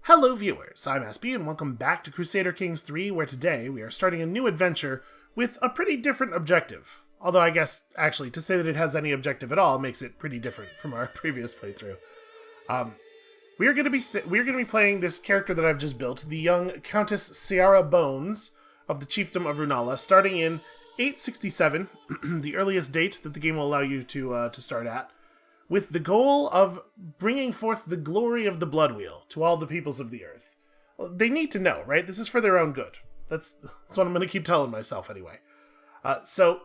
Hello viewers, I'm SB and welcome back to Crusader Kings III, where today we are starting a new adventure with a pretty different objective. Although I guess, actually, to say that it has any objective at all makes it pretty different from our previous playthrough. We're going to be playing this character that I've just built, the young Countess Ciara Bones of the Chiefdom of Runala, starting in 867, the earliest date that the game will allow you to start at, with the goal of bringing forth the glory of the Blood Wheel to all the peoples of the earth. Well, they need to know, right? This is for their own good. That's what I'm going to keep telling myself anyway. So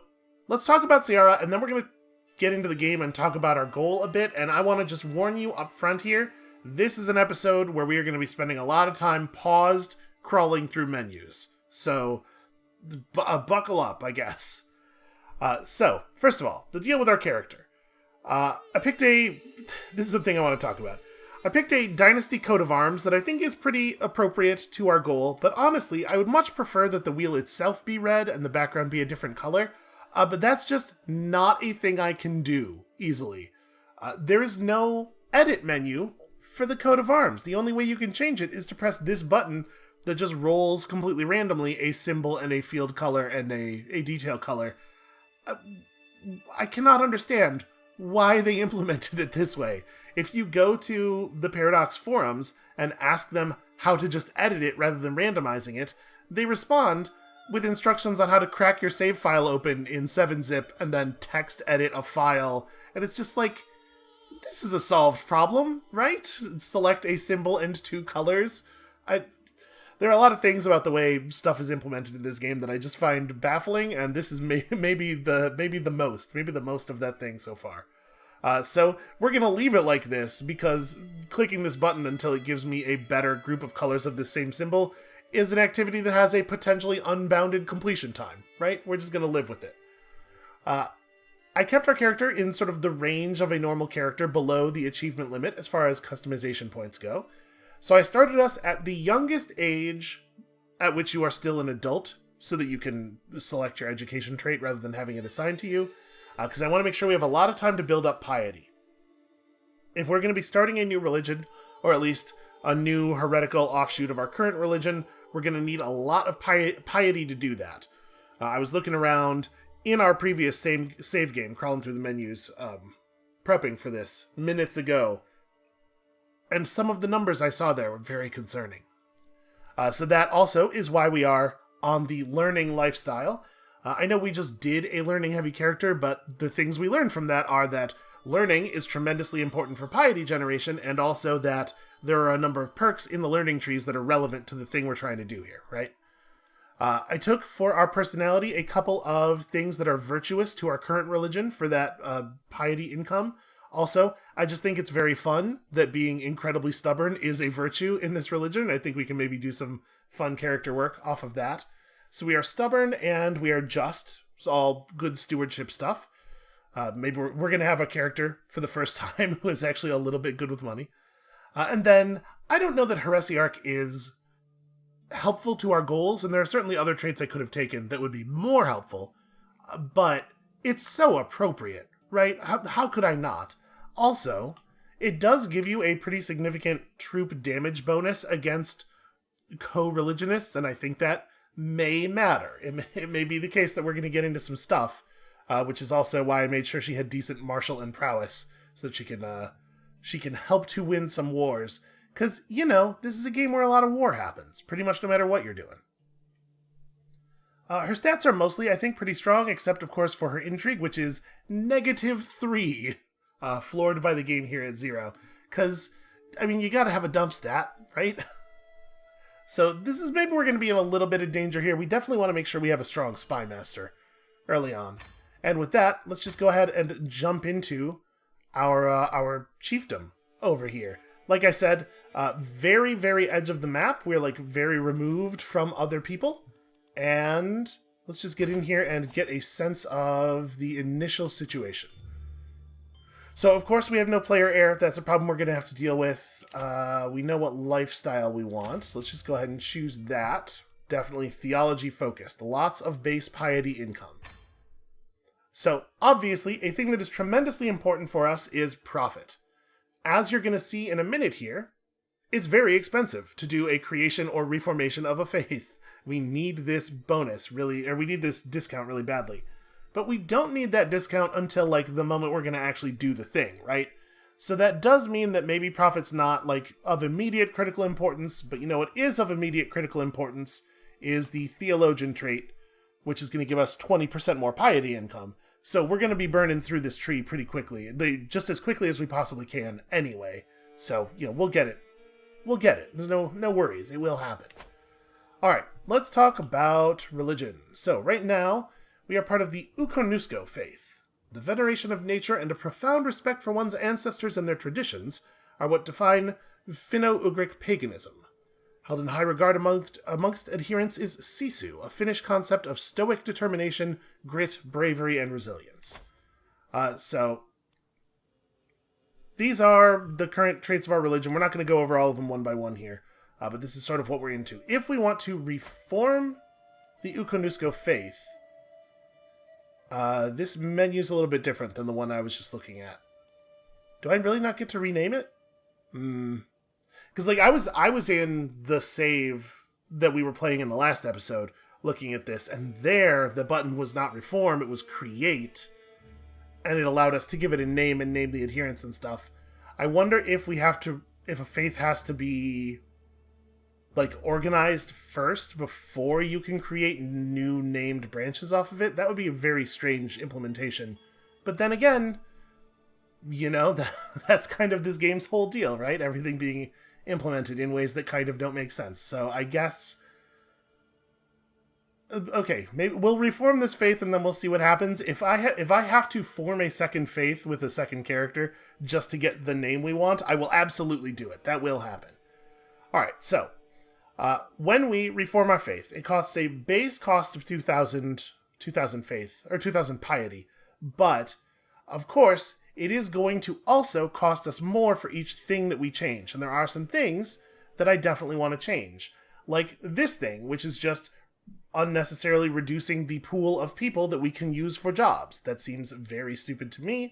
let's talk about Ciara, and then we're going to get into the game and talk about our goal a bit. And I want to just warn you up front here, this is an episode where we are going to be spending a lot of time paused, crawling through menus. So buckle up, I guess. So, first of all, the deal with our character. This is the thing I want to talk about. I picked a Dynasty coat of arms that I think is pretty appropriate to our goal, but honestly, I would much prefer that the wheel itself be red and the background be a different color, but that's just not a thing I can do easily. There is no edit menu for the coat of arms. The only way you can change it is to press this button that just rolls completely randomly a symbol and a field color and a detail color. I cannot understand why they implemented it this way. If you go to the Paradox forums and ask them how to just edit it rather than randomizing it, they respond with instructions on how to crack your save file open in 7-zip and then text edit a file. And it's just like, this is a solved problem, right? Select a symbol and two colors. There are a lot of things about the way stuff is implemented in this game that I just find baffling, and this is maybe the most of that thing so far. So we're going to leave it like this, because clicking this button until it gives me a better group of colors of the same symbol is an activity that has a potentially unbounded completion time, right? We're just going to live with it. I kept our character in sort of the range of a normal character below the achievement limit as far as customization points go. So I started us at the youngest age at which you are still an adult, so that you can select your education trait rather than having it assigned to you, because I want to make sure we have a lot of time to build up piety. If we're going to be starting a new religion, or at least a new heretical offshoot of our current religion, we're going to need a lot of piety to do that. I was looking around in our previous save game, crawling through the menus, prepping for this minutes ago, and some of the numbers I saw there were very concerning. So that also is why we are on the learning lifestyle. I know we just did a learning-heavy character, but the things we learned from that are that learning is tremendously important for piety generation, and also that there are a number of perks in the learning trees that are relevant to the thing we're trying to do here, right? I took for our personality a couple of things that are virtuous to our current religion for that piety income. Also, I just think it's very fun that being incredibly stubborn is a virtue in this religion. I think we can maybe do some fun character work off of that. So we are stubborn and we are just. It's all good stewardship stuff. Maybe we're going to have a character for the first time who is actually a little bit good with money. And then, I don't know that Heresiarch is helpful to our goals, and there are certainly other traits I could have taken that would be more helpful, but it's so appropriate, right? How could I not? Also, it does give you a pretty significant troop damage bonus against co-religionists, and I think that may matter. It may be the case that we're going to get into some stuff, which is also why I made sure she had decent martial and prowess, so that she can help to win some wars. Because, this is a game where a lot of war happens, pretty much no matter what you're doing. Her stats are mostly, I think, pretty strong, except, of course, for her intrigue, which is -3. Floored by the game here at 0. Because, you gotta have a dump stat, right? So this is maybe we're going to be in a little bit of danger here. We definitely want to make sure we have a strong spy master early on. And with that, let's just go ahead and jump into our chiefdom over here. Like I said, very, very edge of the map. We're very removed from other people. And let's just get in here and get a sense of the initial situation. So, of course, we have no player heir. That's a problem we're going to have to deal with. We know what lifestyle we want, so let's just go ahead and choose that. Definitely theology focused. Lots of base piety income. So, obviously, a thing that is tremendously important for us is profit. As you're going to see in a minute here, it's very expensive to do a creation or reformation of a faith. We need this bonus really, or we need this discount really badly. But we don't need that discount until, like, the moment we're going to actually do the thing, right? So that does mean that maybe profit's not, like, of immediate critical importance, but you know what is of immediate critical importance is the theologian trait, which is going to give us 20% more piety income. So we're going to be burning through this tree pretty quickly, just as quickly as we possibly can anyway. So, you know, we'll get it. We'll get it. There's no worries. It will happen. All right, let's talk about religion. So right now, we are part of the Ukonusko faith. The veneration of nature and a profound respect for one's ancestors and their traditions are what define Finno-Ugric paganism. Held in high regard amongst adherents is Sisu, a Finnish concept of stoic determination, grit, bravery, and resilience. So these are the current traits of our religion. We're not going to go over all of them one by one here, but this is sort of what we're into. If we want to reform the Ukonusko faith, this menu's a little bit different than the one I was just looking at. Do I really not get to rename it? Because, like, I was in the save that we were playing in the last episode looking at this, and there the button was not reform, it was create, and it allowed us to give it a name and name the adherents and stuff. I wonder if if a faith has to be, like, organized first before you can create new named branches off of it. That would be a very strange implementation. But then again, you know, that's kind of this game's whole deal, right? Everything being implemented in ways that kind of don't make sense. So I guess, okay, maybe we'll reform this faith and then we'll see what happens. If I have to form a second faith with a second character just to get the name we want, I will absolutely do it. That will happen. All right, so when we reform our faith, it costs a base cost of 2,000 faith, or 2,000 piety. But, of course, it is going to also cost us more for each thing that we change. And there are some things that I definitely want to change. Like this thing, which is just unnecessarily reducing the pool of people that we can use for jobs. That seems very stupid to me.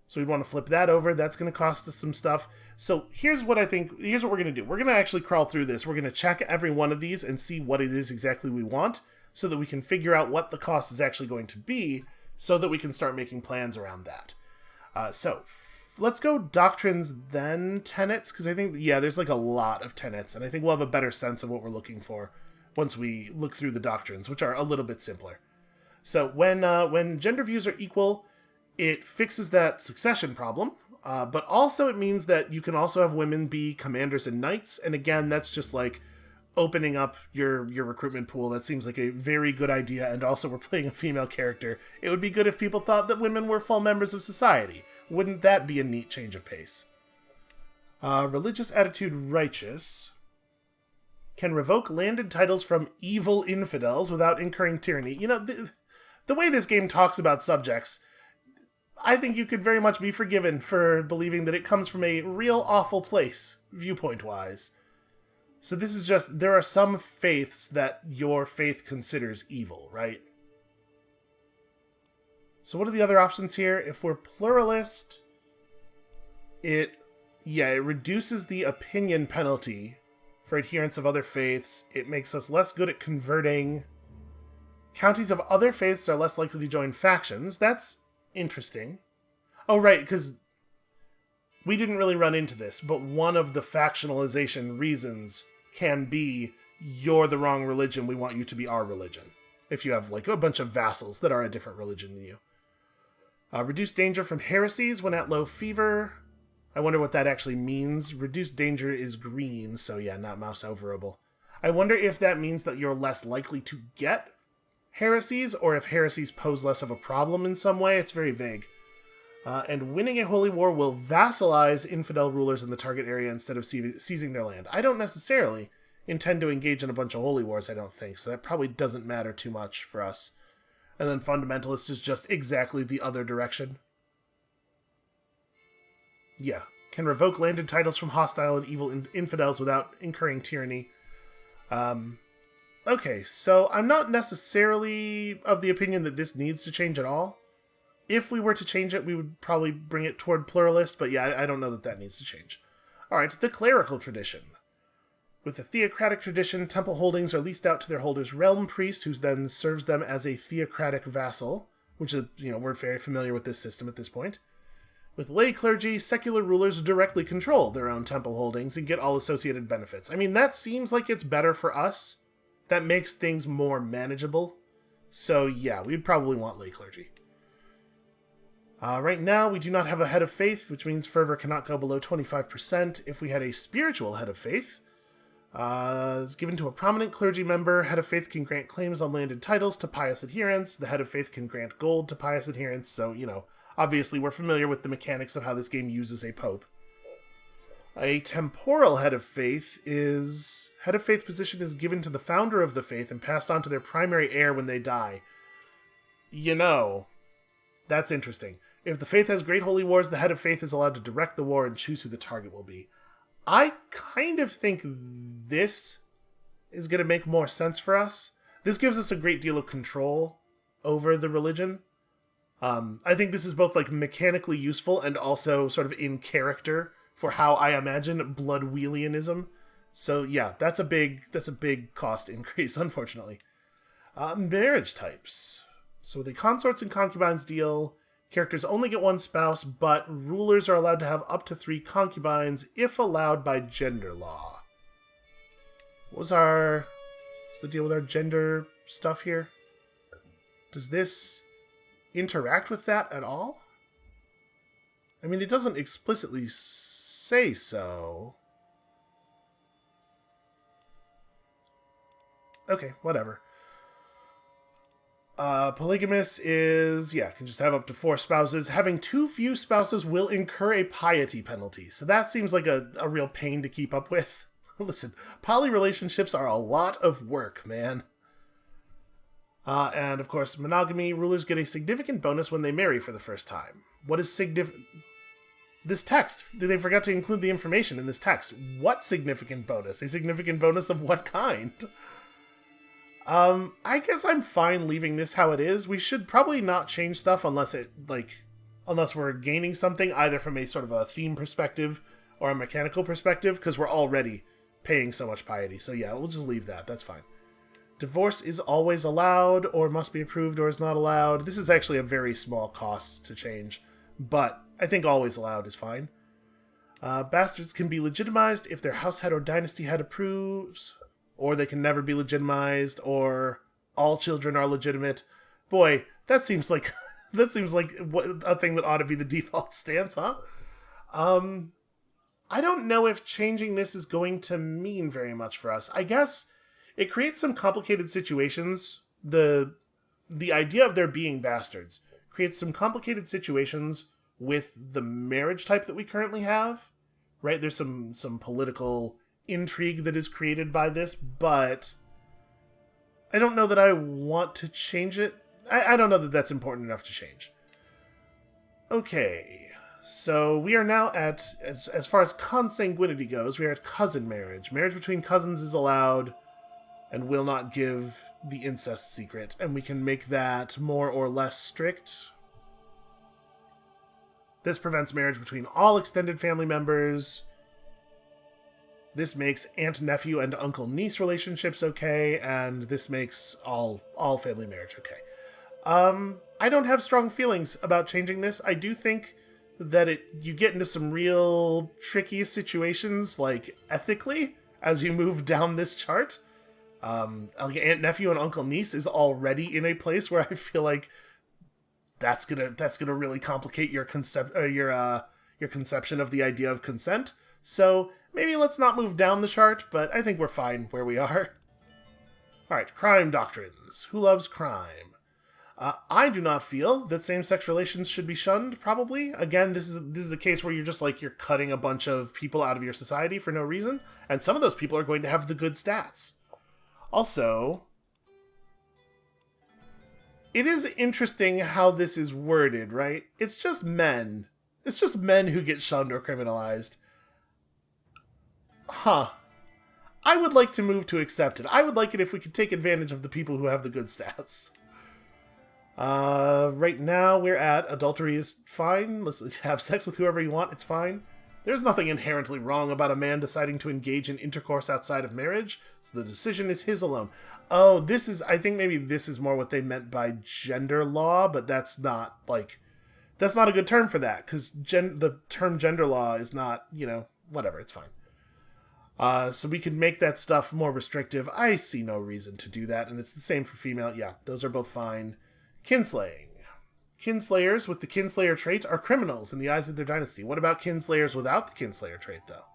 So we'd want to flip that over. That's going to cost us some stuff. So here's what we're going to do. We're going to actually crawl through this. We're going to check every one of these and see what it is exactly we want so that we can figure out what the cost is actually going to be so that we can start making plans around that. So let's go doctrines, then tenets, because I think, yeah, there's like a lot of tenets, and I think we'll have a better sense of what we're looking for once we look through the doctrines, which are a little bit simpler. So when gender views are equal, it fixes that succession problem, but also it means that you can also have women be commanders and knights, and again, that's just like opening up your recruitment pool. That seems like a very good idea, and also we're playing a female character. It would be good if people thought that women were full members of society. Wouldn't that be a neat change of pace? Religious attitude righteous. Can revoke landed titles from evil infidels without incurring tyranny. You know, the way this game talks about subjects, I think you could very much be forgiven for believing that it comes from a real awful place, viewpoint-wise. So this is just, there are some faiths that your faith considers evil, right? So what are the other options here? If we're pluralist, it reduces the opinion penalty for adherents of other faiths. It makes us less good at converting. Counties of other faiths are less likely to join factions. That's interesting. Oh, right, because we didn't really run into this, but one of the factionalization reasons can be, you're the wrong religion, we want you to be our religion. If you have like a bunch of vassals that are a different religion than you. Reduce danger from heresies when at low fever. I wonder what that actually means. Reduced danger is green, so yeah, not mouse overable. I wonder if that means that you're less likely to get heresies, or if heresies pose less of a problem in some way. It's very vague. And winning a holy war will vassalize infidel rulers in the target area instead of seizing their land. I don't necessarily intend to engage in a bunch of holy wars, I don't think, so that probably doesn't matter too much for us. And then fundamentalist is just exactly the other direction. Yeah. Can revoke landed titles from hostile and evil infidels without incurring tyranny. Okay, so I'm not necessarily of the opinion that this needs to change at all. If we were to change it, we would probably bring it toward pluralist, but yeah, I don't know that needs to change. Alright, the Clerical Tradition. With the theocratic tradition, temple holdings are leased out to their holder's realm priest, who then serves them as a theocratic vassal, which is, we're very familiar with this system at this point. With lay clergy, secular rulers directly control their own temple holdings and get all associated benefits. I mean, that seems like it's better for us. That makes things more manageable. So yeah, we'd probably want lay clergy. Right now, we do not have a head of faith, which means fervor cannot go below 25%. If we had a spiritual head of faith, it's given to a prominent clergy member. Head of faith can grant claims on landed titles to pious adherents. The head of faith can grant gold to pious adherents. So, obviously we're familiar with the mechanics of how this game uses a pope. A temporal head of faith position is given to the founder of the faith and passed on to their primary heir when they die. That's interesting. If the faith has great holy wars, the head of faith is allowed to direct the war and choose who the target will be. I kind of think this is going to make more sense for us. This gives us a great deal of control over the religion. I think this is both mechanically useful and also sort of in character for how I imagine Bloodwheelianism. So yeah, that's a big cost increase, unfortunately. Marriage types. So with a consorts and concubines deal, characters only get one spouse, but rulers are allowed to have up to 3 concubines if allowed by gender law. What's the deal with our gender stuff here? Does this interact with that at all? I mean, it doesn't explicitly say so. Okay, whatever. Polygamous can just have up to 4 spouses. Having too few spouses will incur a piety penalty. So that seems like a real pain to keep up with. Listen, poly relationships are a lot of work, man. And of course, monogamy, rulers get a significant bonus when they marry for the first time. What is significant? This text, they forgot to include the information in this text. What significant bonus? A significant bonus of what kind? I guess I'm fine leaving this how it is. We should probably not change stuff unless we're gaining something, either from a sort of a theme perspective or a mechanical perspective, because we're already paying so much piety. So yeah, we'll just leave that. That's fine. Divorce is always allowed, or must be approved, or is not allowed. This is actually a very small cost to change, but I think always allowed is fine. Bastards can be legitimized if their house head or dynasty head approves, or they can never be legitimized, or all children are legitimate. Boy, that seems like a thing that ought to be the default stance, huh? I don't know if changing this is going to mean very much for us. I guess it creates some complicated situations. The idea of there being bastards creates some complicated situations with the marriage type that we currently have, right? There's some political intrigue that is created by this, but I don't know that I want to change it. I don't know that that's important enough to change. Okay, so we are now at, as far as consanguinity goes, we are at cousin marriage. Marriage between cousins is allowed and will not give the incest secret, and we can make that more or less strict. This prevents marriage between all extended family members. This makes aunt-nephew and uncle-niece relationships okay, and this makes all family marriage okay. I don't have strong feelings about changing this. I do think that you get into some real tricky situations, ethically, as you move down this chart. Aunt-nephew and uncle-niece is already in a place where I feel like that's gonna really complicate your conception of the idea of consent. So maybe let's not move down the chart, but I think we're fine where we are. Alright, crime doctrines. Who loves crime? I do not feel that same-sex relations should be shunned, probably. Again, this is a case where you're just you're cutting a bunch of people out of your society for no reason, and some of those people are going to have the good stats. Also, it is interesting how this is worded, right? It's just men. It's just men who get shunned or criminalized. Huh. I would like to move to accept it. I would like it if we could take advantage of the people who have the good stats. Right now we're at adultery is fine. Let's have sex with whoever you want. It's fine. There's nothing inherently wrong about a man deciding to engage in intercourse outside of marriage, so the decision is his alone. Oh, I think maybe this is more what they meant by gender law, but that's not a good term for that, because the term gender law is not, whatever, it's fine. So we could make that stuff more restrictive. I see no reason to do that, and it's the same for female. Yeah, those are both fine. Kinslaying. Kinslayers with the Kinslayer trait are criminals in the eyes of their dynasty. What about Kinslayers without the Kinslayer trait, though?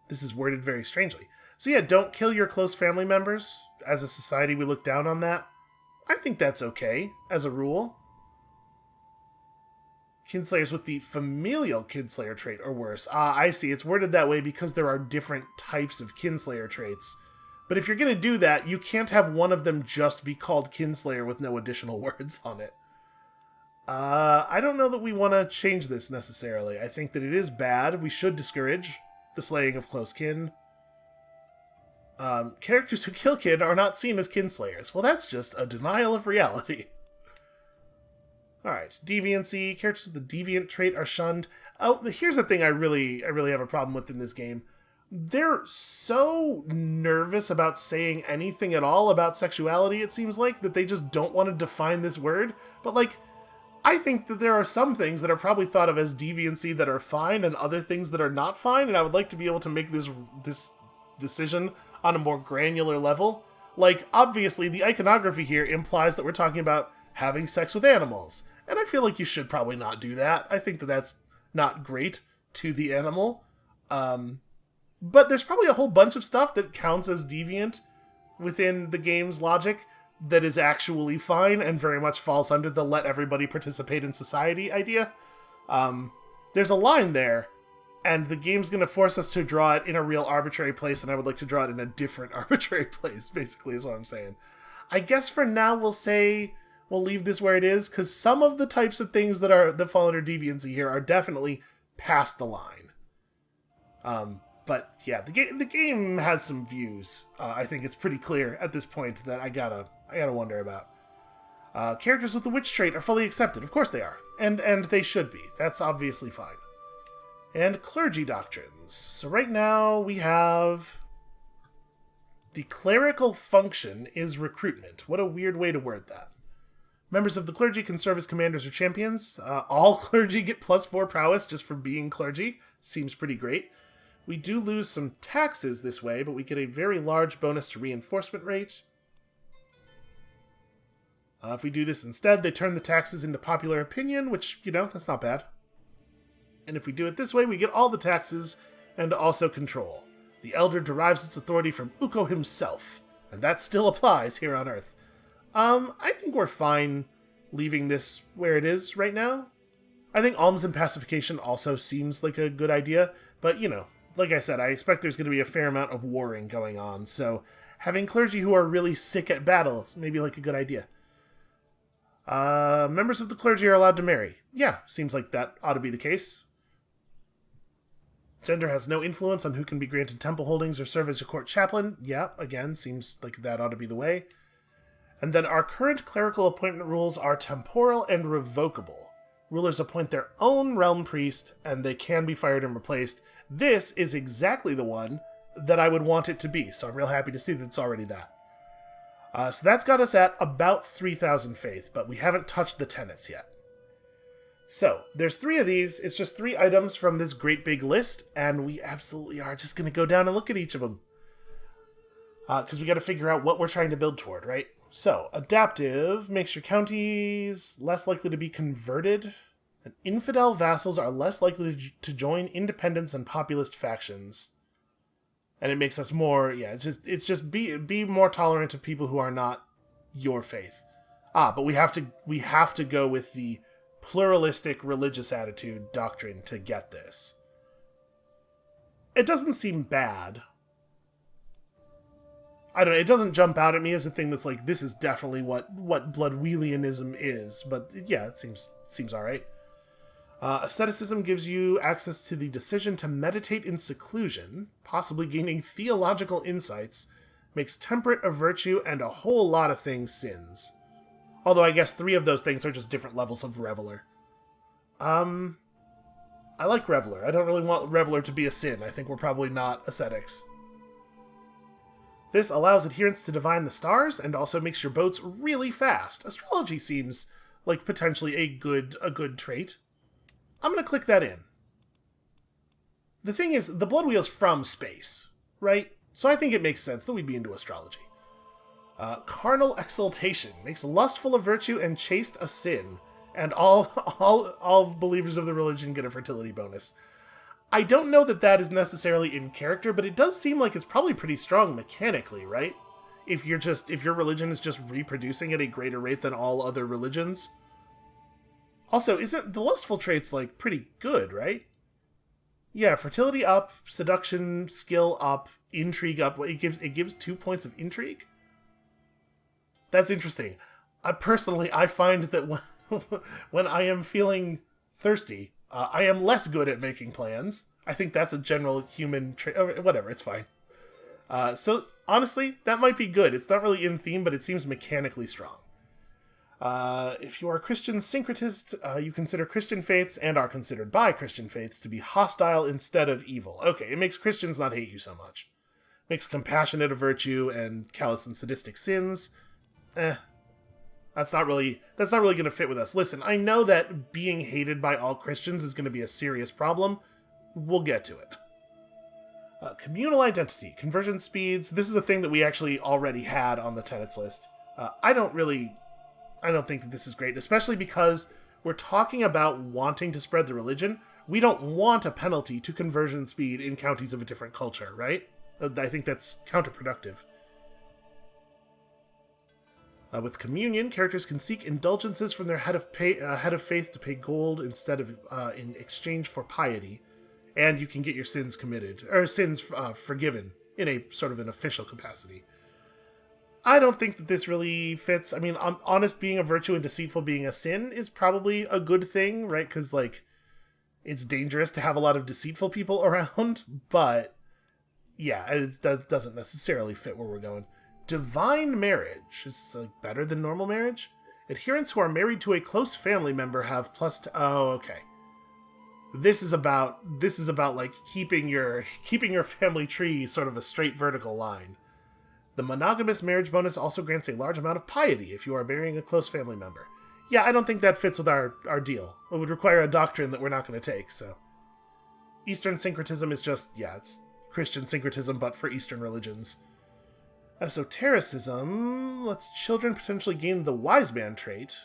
This is worded very strangely. So yeah, don't kill your close family members. As a society, we look down on that. I think that's okay, as a rule. Kinslayers with the familial Kinslayer trait or worse. I see. It's worded that way because there are different types of Kinslayer traits. But if you're going to do that, you can't have one of them just be called Kinslayer with no additional words on it. I don't know that we want to change this necessarily. I think that it is bad. We should discourage the slaying of close kin. Characters who kill kin are not seen as Kinslayers. Well, that's just a denial of reality. Alright, deviancy. Characters with the deviant trait are shunned. Oh, here's the thing I really have a problem with in this game. They're so nervous about saying anything at all about sexuality, it seems like, that they just don't want to define this word. But, I think that there are some things that are probably thought of as deviancy that are fine and other things that are not fine, and I would like to be able to make this decision on a more granular level. Obviously, the iconography here implies that we're talking about having sex with animals, and I feel like you should probably not do that. I think that that's not great to the animal. But there's probably a whole bunch of stuff that counts as deviant within the game's logic that is actually fine and very much falls under the let everybody participate in society idea. There's a line there, and the game's going to force us to draw it in a real arbitrary place, and I would like to draw it in a different arbitrary place, basically, is what I'm saying. I guess for now we'll leave this where it is, because some of the types of things that fall under deviancy here are definitely past the line. But yeah, the game has some views. I think it's pretty clear at this point that I gotta wonder about. Characters with the witch trait are fully accepted. Of course they are, and they should be. That's obviously fine. And clergy doctrines. So right now we have the clerical function is recruitment. What a weird way to word that. Members of the clergy can serve as commanders or champions. All clergy get +4 prowess just for being clergy. Seems pretty great. We do lose some taxes this way, but we get a very large bonus to reinforcement rate. If we do this instead, they turn the taxes into popular opinion, which, that's not bad. And if we do it this way, we get all the taxes and also control. The Elder derives its authority from Ukko himself, and that still applies here on Earth. I think we're fine leaving this where it is right now. I think alms and pacification also seems like a good idea, but, like I said, I expect there's going to be a fair amount of warring going on, so having clergy who are really sick at battle is maybe a good idea. Members of the clergy are allowed to marry. Yeah, seems like that ought to be the case. Gender has no influence on who can be granted temple holdings or serve as a court chaplain. Yeah, again, seems like that ought to be the way. And then our current clerical appointment rules are temporal and revocable. Rulers appoint their own realm priest, and they can be fired and replaced. This is exactly the one that I would want it to be, so I'm real happy to see that it's already that. So that's got us at about 3,000 faith, but we haven't touched the tenets yet. So, there's 3 of these. It's just 3 items from this great big list, and we absolutely are just going to go down and look at each of them. Because we got to figure out what we're trying to build toward, right? So, adaptive makes your counties less likely to be converted, and infidel vassals are less likely to join independents and populist factions. And it makes us more, it's just be more tolerant of people who are not your faith. But we have to go with the pluralistic religious attitude doctrine to get this. It doesn't seem bad. I don't know, it doesn't jump out at me as a thing that's this is definitely what Bloodwheelianism is, but yeah, it seems alright. Asceticism gives you access to the decision to meditate in seclusion, possibly gaining theological insights, makes temperate a virtue, and a whole lot of things sins. Although I guess 3 of those things are just different levels of reveler. I like Reveler. I don't really want Reveler to be a sin. I think we're probably not ascetics. This allows adherents to divine the stars and also makes your boats really fast. Astrology seems like potentially a good trait. I'm going to click that in. The thing is, the Blood Wheel's from space, right? So I think it makes sense that we'd be into astrology. Carnal exaltation makes lustful a virtue and chaste a sin, and all believers of the religion get a fertility bonus. I don't know that that is necessarily in character, but it does seem like it's probably pretty strong mechanically, right? If your religion is just reproducing at a greater rate than all other religions. Also, isn't the lustful traits like pretty good, right? Yeah, fertility up, seduction, skill up, intrigue up. It gives 2 points of intrigue. That's interesting. I find that when I am feeling thirsty, I am less good at making plans. I think that's a general human trait. Whatever, it's fine. So, honestly, that might be good. It's not really in theme, but it seems mechanically strong. If you are a Christian syncretist, you consider Christian faiths and are considered by Christian faiths to be hostile instead of evil. Okay, it makes Christians not hate you so much. Makes compassionate a virtue and callous and sadistic sins. That's not really going to fit with us. Listen, I know that being hated by all Christians is going to be a serious problem. We'll get to it. Communal identity, conversion speeds. This is a thing that we actually already had on the tenets list. I don't think that this is great, especially because we're talking about wanting to spread the religion. We don't want a penalty to conversion speed in counties of a different culture, right? I think that's counterproductive. With communion, characters can seek indulgences from their head of faith to pay gold instead of in exchange for piety, and you can get your sins forgiven in a sort of an official capacity. I don't think that this really fits. I mean, honest being a virtue and deceitful being a sin is probably a good thing, right? Because it's dangerous to have a lot of deceitful people around, but yeah, it doesn't necessarily fit where we're going. Divine marriage is better than normal marriage. Adherents who are married to a close family member have oh, okay. This is about like keeping your family tree sort of a straight vertical line. The monogamous marriage bonus also grants a large amount of piety if you are marrying a close family member. Yeah, I don't think that fits with our deal. It would require a doctrine that we're not going to take, so. Eastern syncretism is just, it's Christian syncretism, but for Eastern religions. Esotericism lets children potentially gain the wise man trait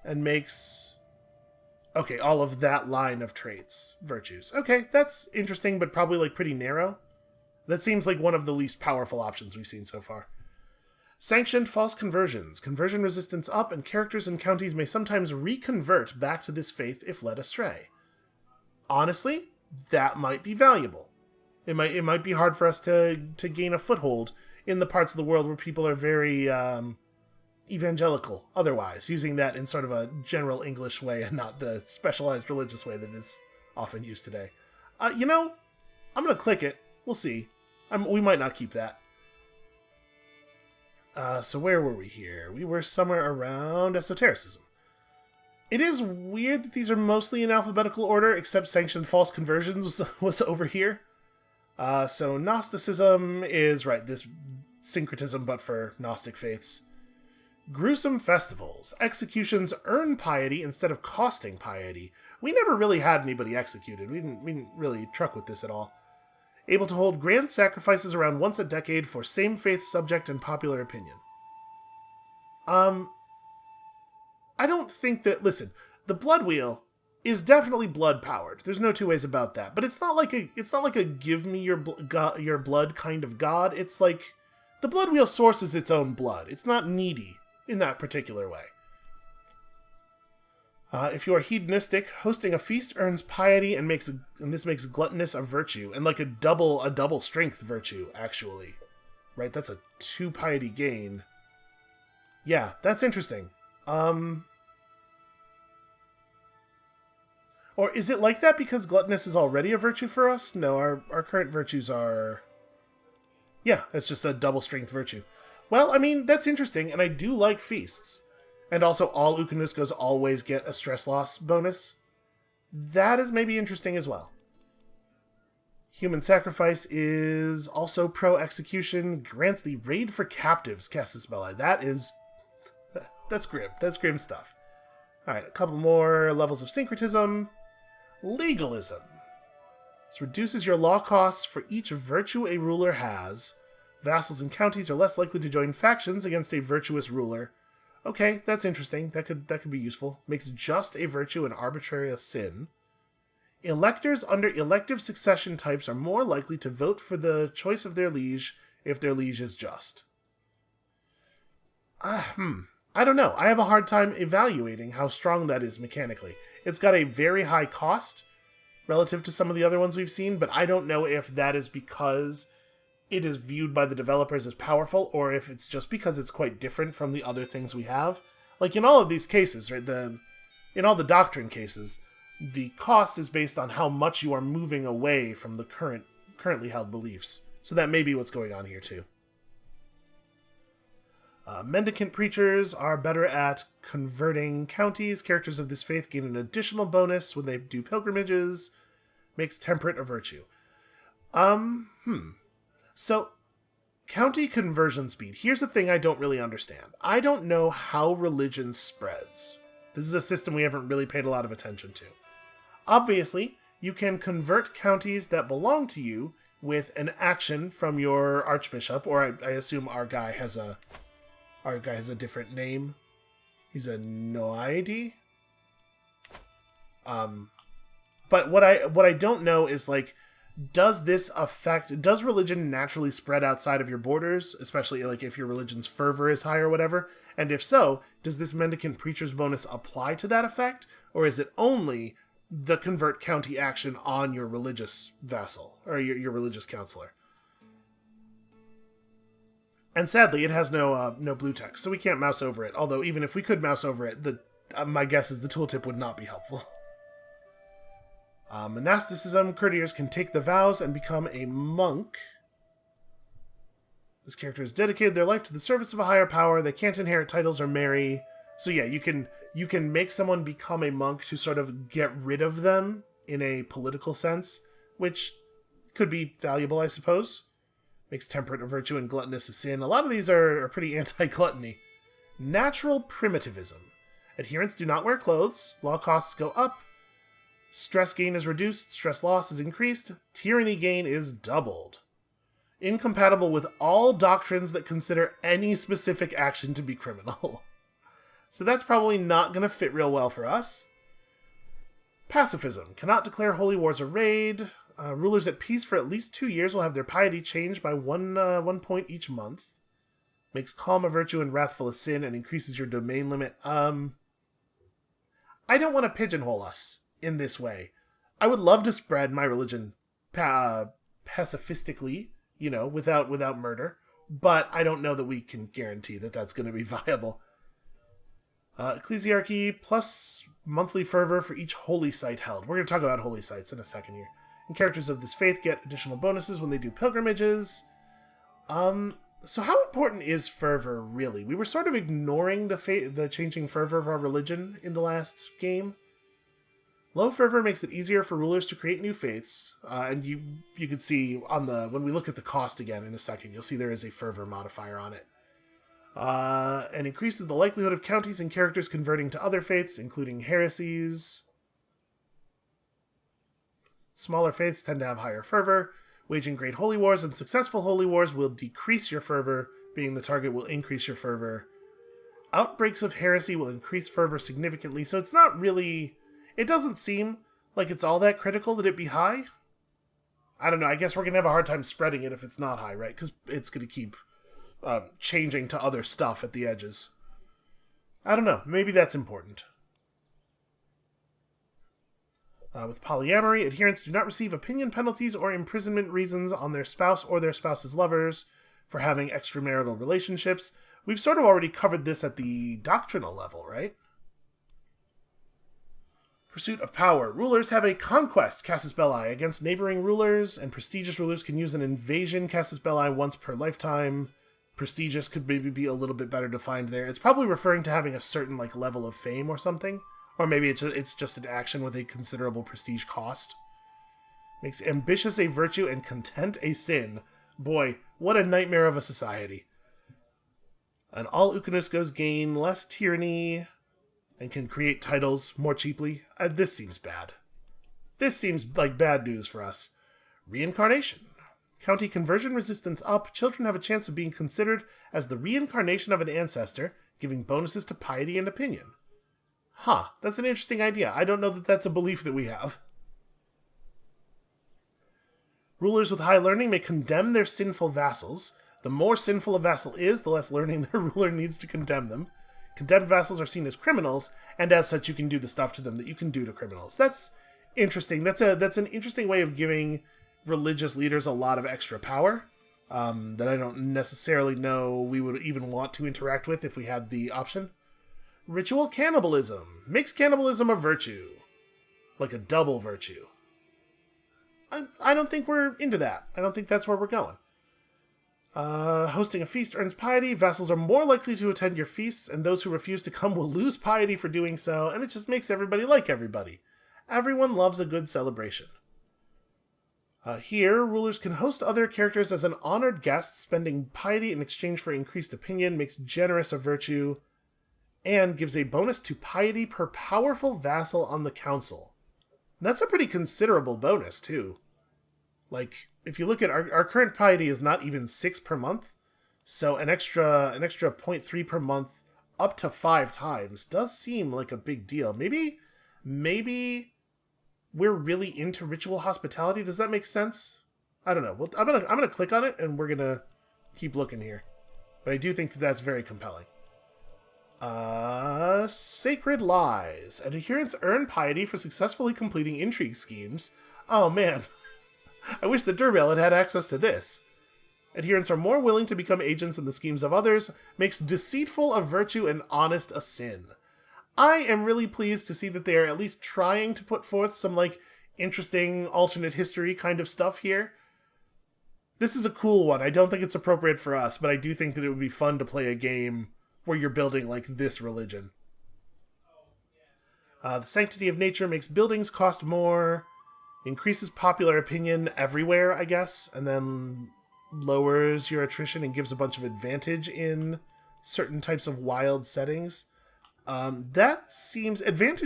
and makes, all of that line of traits virtues. Okay, that's interesting, but probably pretty narrow. That seems like one of the least powerful options we've seen so far. Sanctioned false conversions. Conversion resistance up, and characters and counties may sometimes reconvert back to this faith if led astray. Honestly, that might be valuable. It might be hard for us to gain a foothold in the parts of the world where people are very evangelical otherwise, using that in sort of a general English way and not the specialized religious way that is often used today. I'm going to click it. We'll see. We might not keep that. So where were we here? We were somewhere around esotericism. It is weird that these are mostly in alphabetical order, except sanctioned false conversions was over here. So Gnosticism is, this syncretism, but for Gnostic faiths. Gruesome festivals. Executions earn piety instead of costing piety. We never really had anybody executed. We didn't really truck with this at all. Able to hold grand sacrifices around once a decade for same faith subject and popular opinion. I don't think that... Listen, the Blood Wheel is definitely blood powered. There's no two ways about that. But it's not like a give me your blood kind of god. It's like the Blood Wheel sources its own blood. It's not needy in that particular way. If you are hedonistic, hosting a feast earns piety and this makes gluttonous a virtue, and a double strength virtue, actually. Right, that's a 2 piety gain. Yeah, that's interesting. Or is it like that because gluttonous is already a virtue for us? No, our current virtues are... Yeah, it's just a double strength virtue. Well, I mean, that's interesting, and I do like feasts. And also, all Ukanuskos always get a stress loss bonus. That is maybe interesting as well. Human Sacrifice is also pro-execution, grants the Raid for Captives Casus Belli. That's grim. That's grim stuff. Alright, a couple more levels of Syncretism. Legalism. This reduces your law costs for each virtue a ruler has. Vassals and counties are less likely to join factions against a virtuous ruler. Okay, that's interesting. That could be useful. Makes just a virtue an arbitrary a sin. Electors under elective succession types are more likely to vote for the choice of their liege if their liege is just. I don't know. I have a hard time evaluating how strong that is mechanically. It's got a very high cost relative to some of the other ones we've seen, but I don't know if that is because it is viewed by the developers as powerful, or if it's just because it's quite different from the other things we have. Like in all of these cases, right? In all the doctrine cases, the cost is based on how much you are moving away from the currently held beliefs. So that may be what's going on here too. Mendicant preachers are better at converting counties. Characters of this faith gain an additional bonus when they do pilgrimages. Makes temperate a virtue. So, county conversion speed. Here's the thing I don't really understand. I don't know how religion spreads. This is a system we haven't really paid a lot of attention to. Obviously, you can convert counties that belong to you with an action from your archbishop, or I assume our guy has a different name. He's a Noaidi. But what I don't know is, like, does religion naturally spread outside of your borders, especially like if your religion's fervor is high or whatever? And if so, does this mendicant preacher's bonus apply to that effect, or is it only the convert county action on your religious vassal or your religious counselor? And sadly, it has no blue text, so we can't mouse over it. Although even if we could mouse over it, my guess is the tooltip would not be helpful. Monasticism, courtiers can take the vows and become a monk. This character has dedicated their life to the service of a higher power. They can't inherit titles or marry. So yeah, you can make someone become a monk to sort of get rid of them in a political sense, which could be valuable, I suppose. Makes temperate a virtue and gluttonous a sin. A lot of these are pretty anti-gluttony. Natural primitivism. Adherents do not wear clothes. Law costs go up. Stress gain is reduced, stress loss is increased, tyranny gain is doubled. Incompatible with all doctrines that consider any specific action to be criminal. So that's probably not going to fit real well for us. Pacifism. Cannot declare holy wars or raid. Rulers at peace for at least 2 years will have their piety changed by one point each month. Makes calm a virtue and wrathful a sin, and increases your domain limit. I don't want to pigeonhole us in this way. I would love to spread my religion pacifistically, without murder, but I don't know that we can guarantee that that's going to be viable. Ecclesiarchy plus monthly fervor for each holy site held. We're going to talk about holy sites in a second here. And characters of this faith get additional bonuses when they do pilgrimages. So how important is fervor, really? We were sort of ignoring the changing fervor of our religion in the last game. Low fervor makes it easier for rulers to create new faiths, and you can see when we look at the cost again in a second, you'll see there is a fervor modifier on it. And increases the likelihood of counties and characters converting to other faiths, including heresies. Smaller faiths tend to have higher fervor. Waging great holy wars and successful holy wars will decrease your fervor. Being the target will increase your fervor. Outbreaks of heresy will increase fervor significantly, so it's not really... It doesn't seem like it's all that critical that it be high. I don't know, I guess we're going to have a hard time spreading it if it's not high, right? Because it's going to keep changing to other stuff at the edges. I don't know, maybe that's important. With polyamory, adherents do not receive opinion penalties or imprisonment reasons on their spouse or their spouse's lovers for having extramarital relationships. We've sort of already covered this at the doctrinal level, right? Pursuit of power. Rulers have a conquest casus belli against neighboring rulers, and prestigious rulers can use an invasion casus belli once per lifetime. Prestigious could maybe be a little bit better defined there. It's probably referring to having a certain level of fame or something, Or maybe it's just an action with a considerable prestige cost. Makes ambitious a virtue and content a sin. Boy, what a nightmare of a society. And all Ukanuskos gain less tyranny and can create titles more cheaply. This seems bad. This seems like bad news for us. Reincarnation. County conversion resistance up. Children have a chance of being considered as the reincarnation of an ancestor, giving bonuses to piety and opinion. Huh, that's an interesting idea. I don't know that that's a belief that we have. Rulers with high learning may condemn their sinful vassals. The more sinful a vassal is, the less learning their ruler needs to condemn them. Condemned vassals are seen as criminals, and as such you can do the stuff to them that you can do to criminals. That's interesting. That's an interesting way of giving religious leaders a lot of extra power that I don't necessarily know we would even want to interact with if we had the option. Ritual cannibalism. Makes cannibalism a virtue. Like a double virtue. I don't think we're into that. I don't think that's where we're going. Hosting a feast earns piety. Vassals are more likely to attend your feasts, and those who refuse to come will lose piety for doing so, and it just makes everybody like everybody. Everyone loves a good celebration. Here, rulers can host other characters as an honored guest, spending piety in exchange for increased opinion, makes generous a virtue, and gives a bonus to piety per powerful vassal on the council. That's a pretty considerable bonus, too. Like, if you look at our current piety is not even 6 per month, so an extra 0.3 per month up to 5 times does seem like a big deal. Maybe we're really into ritual hospitality. Does that make sense? I don't know. Well, I'm gonna click on it and we're gonna keep looking here. But I do think that that's very compelling. Sacred Lies. Adherents earn piety for successfully completing intrigue schemes. Oh man. I wish the Durbell had had access to this. Adherents are more willing to become agents in the schemes of others, makes deceitful a virtue and honest a sin. I am really pleased to see that they are at least trying to put forth some, like, interesting alternate history kind of stuff here. This is a cool one. I don't think it's appropriate for us, but I do think that it would be fun to play a game where you're building, like, this religion. The Sanctity of Nature makes buildings cost more, increases popular opinion everywhere, I guess, and then lowers your attrition and gives a bunch of advantage in certain types of wild settings. Advantage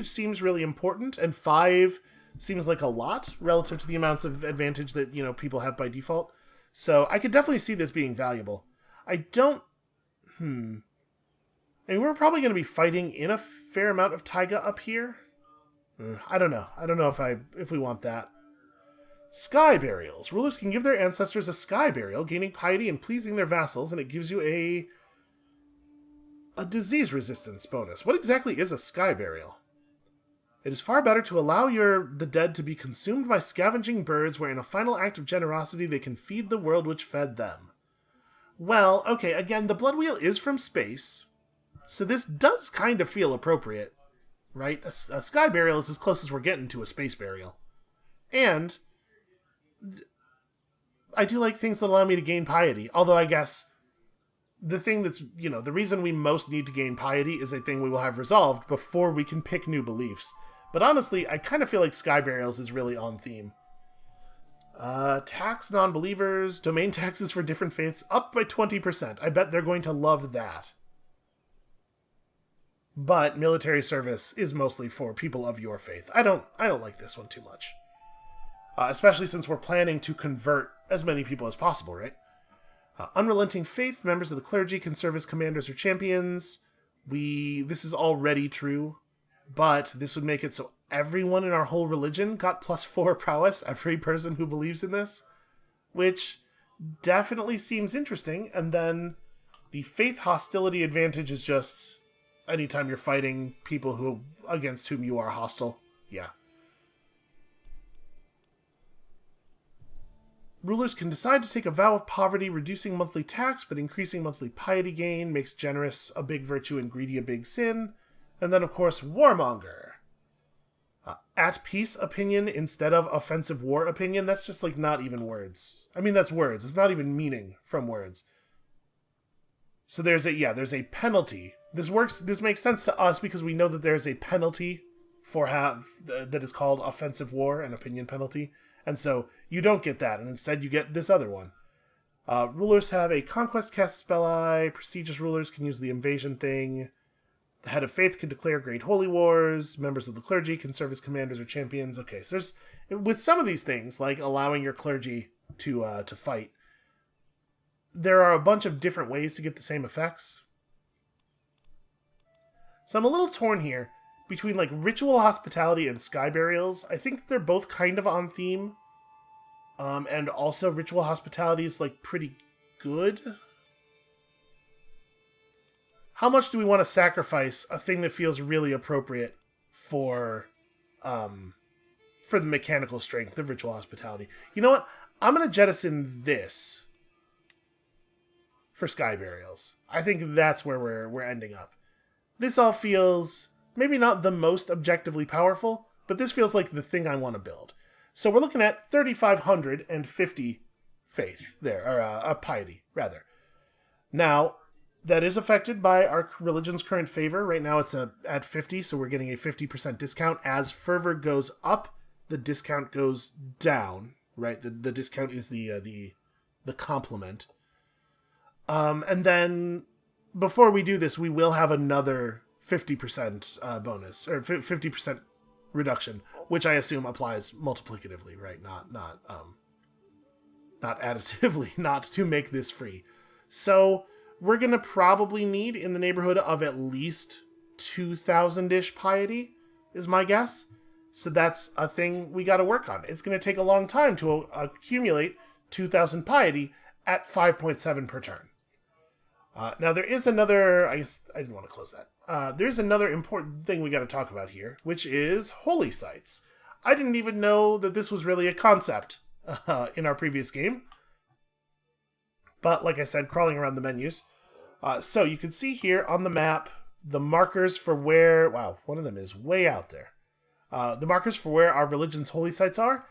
seems really important, and 5 seems like a lot relative to the amounts of advantage that, people have by default. So I could definitely see this being valuable. I mean, we're probably going to be fighting in a fair amount of taiga up here. I don't know. I don't know if we want that. Sky Burials. Rulers can give their ancestors a sky burial, gaining piety and pleasing their vassals, and it gives you a disease resistance bonus. What exactly is a sky burial? It is far better to allow the dead to be consumed by scavenging birds, where in a final act of generosity they can feed the world which fed them. Well, okay, again, the blood wheel is from space, so this does kind of feel appropriate, right? A sky burial is as close as we're getting to a space burial. And I do like things that allow me to gain piety, although I guess the thing that's, the reason we most need to gain piety is a thing we will have resolved before we can pick new beliefs. But honestly, I kind of feel like Sky Burials is really on theme. Tax non-believers, domain taxes for different faiths up by 20%. I bet they're going to love that. But military service is mostly for people of your faith. I don't like this one too much. Especially since we're planning to convert as many people as possible, right? Unrelenting faith, members of the clergy can serve as commanders or champions. This is already true, but this would make it so everyone in our whole religion got +4 prowess, every person who believes in this, which definitely seems interesting. And then the faith hostility advantage is just anytime you're fighting people against whom you are hostile. Yeah. Rulers can decide to take a vow of poverty, reducing monthly tax but increasing monthly piety gain, makes generous a big virtue and greedy a big sin. And then, of course, warmonger. At peace opinion instead of offensive war opinion. That's just, not even words. I mean, that's words. It's not even meaning from words. So there's a penalty. This makes sense to us because we know that there's a penalty that is called offensive war and opinion penalty. And so you don't get that, and instead you get this other one. Rulers have a conquest cast spell eye. Prestigious rulers can use the invasion thing. The head of faith can declare great holy wars. Members of the clergy can serve as commanders or champions. Okay, so there's, with some of these things, like allowing your clergy to fight, there are a bunch of different ways to get the same effects. So I'm a little torn here between like ritual hospitality and sky burials. I think they're both kind of on theme. And also ritual hospitality is like pretty good. How much do we want to sacrifice a thing that feels really appropriate for the mechanical strength of ritual hospitality? You know what? I'm going to jettison this for sky burials. I think that's where we're ending up. This all feels maybe not the most objectively powerful, but this feels like the thing I want to build. So we're looking at 3,550 faith there, or piety, rather. Now, that is affected by our religion's current favor. Right now it's at 50, so we're getting a 50% discount. As fervor goes up, the discount goes down, right? The discount is the complement. And then, before we do this, we will have another 50% bonus, or 50% reduction, which I assume applies multiplicatively, right? Not additively, not to make this free. So we're going to probably need in the neighborhood of at least 2,000-ish piety, is my guess. So that's a thing we got to work on. It's going to take a long time to accumulate 2,000 piety at 5.7 per turn. Now there is another, I guess I didn't want to close that. There's another important thing we got to talk about here, which is holy sites. I didn't even know that this was really a concept in our previous game. But like I said, crawling around the menus. So you can see here on the map the markers for where, wow, one of them is way out there. The markers for where our religion's holy sites are.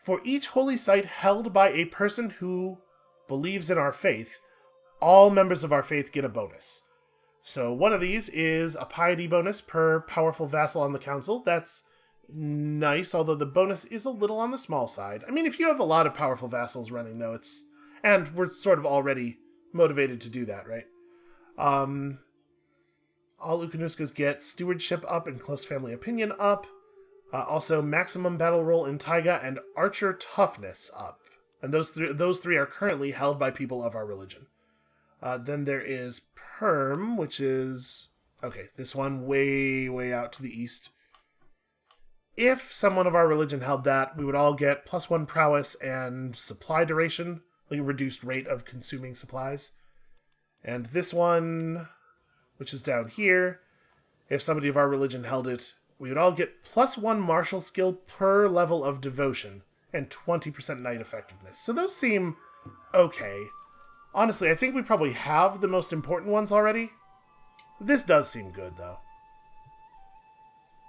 For each holy site held by a person who believes in our faith, all members of our faith get a bonus. So one of these is a piety bonus per powerful vassal on the council. That's nice, although the bonus is a little on the small side. I mean, if you have a lot of powerful vassals running, though, it's... And we're sort of already motivated to do that, right? All Ukanuskos get stewardship up and close family opinion up. Also, maximum battle roll in Taiga and archer toughness up. And those three are currently held by people of our religion. Then there is Perm, which is... Okay, this one way, way out to the east. If someone of our religion held that, we would all get +1 prowess and supply duration, like a reduced rate of consuming supplies. And this one, which is down here, if somebody of our religion held it, we would all get +1 martial skill per level of devotion and 20% knight effectiveness. So those seem okay. Honestly, I think we probably have the most important ones already. This does seem good, though.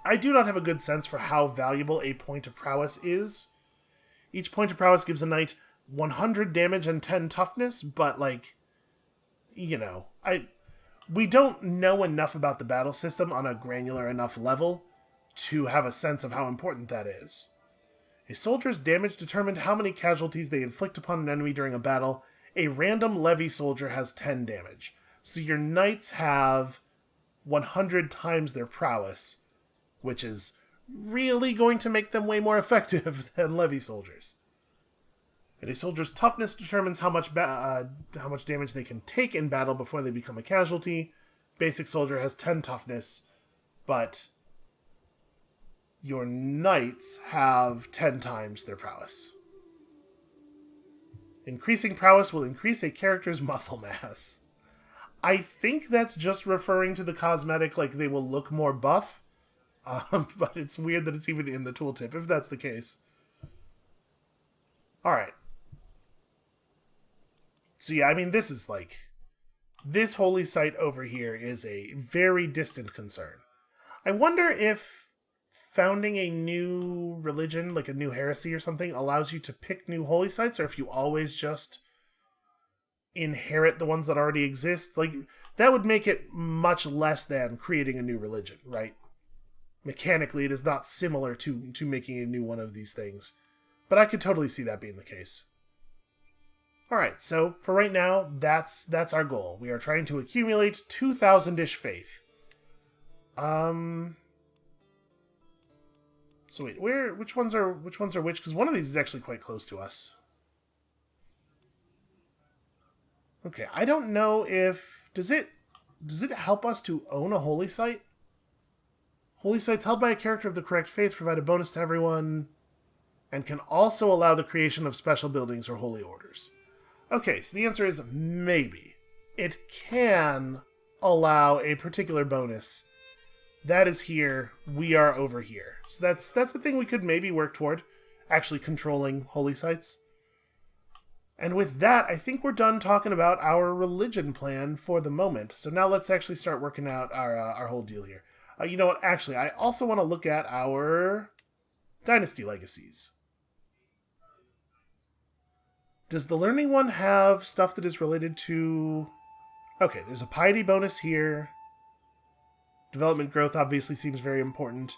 I do not have a good sense for how valuable a point of prowess is. Each point of prowess gives a knight 100 damage and 10 toughness, but, like, you know, we don't know enough about the battle system on a granular enough level to have a sense of how important that is. A soldier's damage determined how many casualties they inflict upon an enemy during a battle. A random levy soldier has 10 damage. So your knights have 100 times their prowess, which is really going to make them way more effective than levy soldiers. And a soldier's toughness determines how much damage they can take in battle before they become a casualty. Basic soldier has 10 toughness, but your knights have 10 times their prowess. Increasing prowess will increase a character's muscle mass. I think that's just referring to the cosmetic, like they will look more buff. But it's weird that it's even in the tooltip, if that's the case. Alright. So yeah, I mean, this is like... This holy site over here is a very distant concern. I wonder if founding a new religion, like a new heresy or something, allows you to pick new holy sites, or if you always just inherit the ones that already exist. Like, that would make it much less than creating a new religion, right? mechanically it is not similar to making a new one of these things. But I could totally see that being the case. Alright, so for right now, that's our goal. We are trying to accumulate 2,000-ish faith. So wait, which ones are which? Because one of these is actually quite close to us. Okay, I don't know if... Does it help us to own a holy site? Holy sites held by a character of the correct faith provide a bonus to everyone and can also allow the creation of special buildings or holy orders. Okay, so the answer is maybe. It can allow a particular bonus. That is here. We are over here. So that's a thing we could maybe work toward, actually controlling holy sites. And with that, I think we're done talking about our religion plan for the moment. So now let's actually start working out our whole deal here. You know what? Actually, I also want to look at our Dynasty Legacies. Does the learning one have stuff that is related to... Okay, there's a piety bonus here. Development growth obviously seems very important.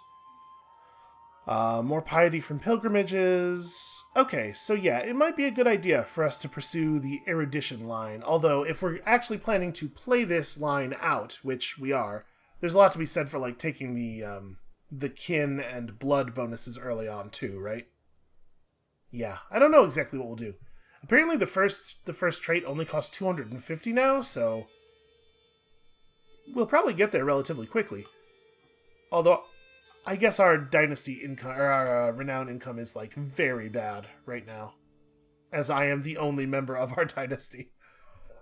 More piety from pilgrimages. Okay, so yeah, it might be a good idea for us to pursue the erudition line. Although, if we're actually planning to play this line out, which we are, there's a lot to be said for like taking the kin and blood bonuses early on too, right? Yeah, I don't know exactly what we'll do. Apparently the first trait only costs 250 now, so we'll probably get there relatively quickly. Although I guess our dynasty income, or our renown income is like very bad right now, as I am the only member of our dynasty.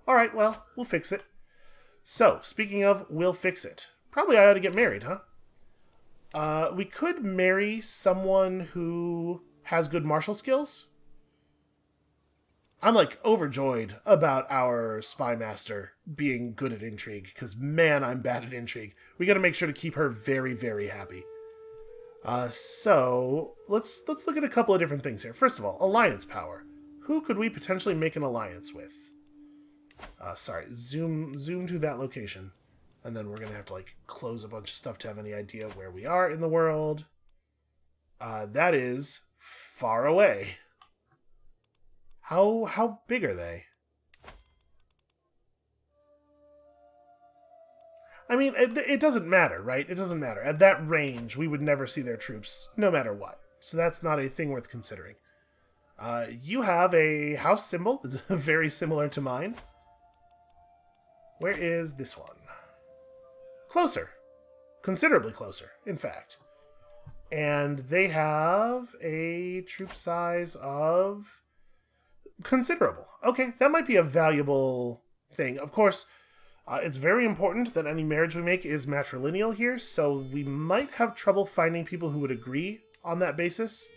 Alright, well, we'll fix it. So, speaking of we'll fix it, probably I ought to get married, huh? We could marry someone who has good martial skills. I'm like overjoyed about our spy master being good at intrigue, because man, I'm bad at intrigue. We gotta make sure to keep her very, very happy. So let's look at a couple of different things here. First of all, alliance power. Who could we potentially make an alliance with? Sorry, zoom to that location. And then we're gonna have to like close a bunch of stuff to have any idea where we are in the world. That is far away. How big are they? I mean, it doesn't matter, right? It doesn't matter. At that range, we would never see their troops, no matter what. So that's not a thing worth considering. You have a house symbol. It's very similar to mine. Where is this one? Closer. Considerably closer, in fact. And they have a troop size of... considerable. Okay, that might be a valuable thing. Of course, it's very important that any marriage we make is matrilineal here, so we might have trouble finding people who would agree on that basis.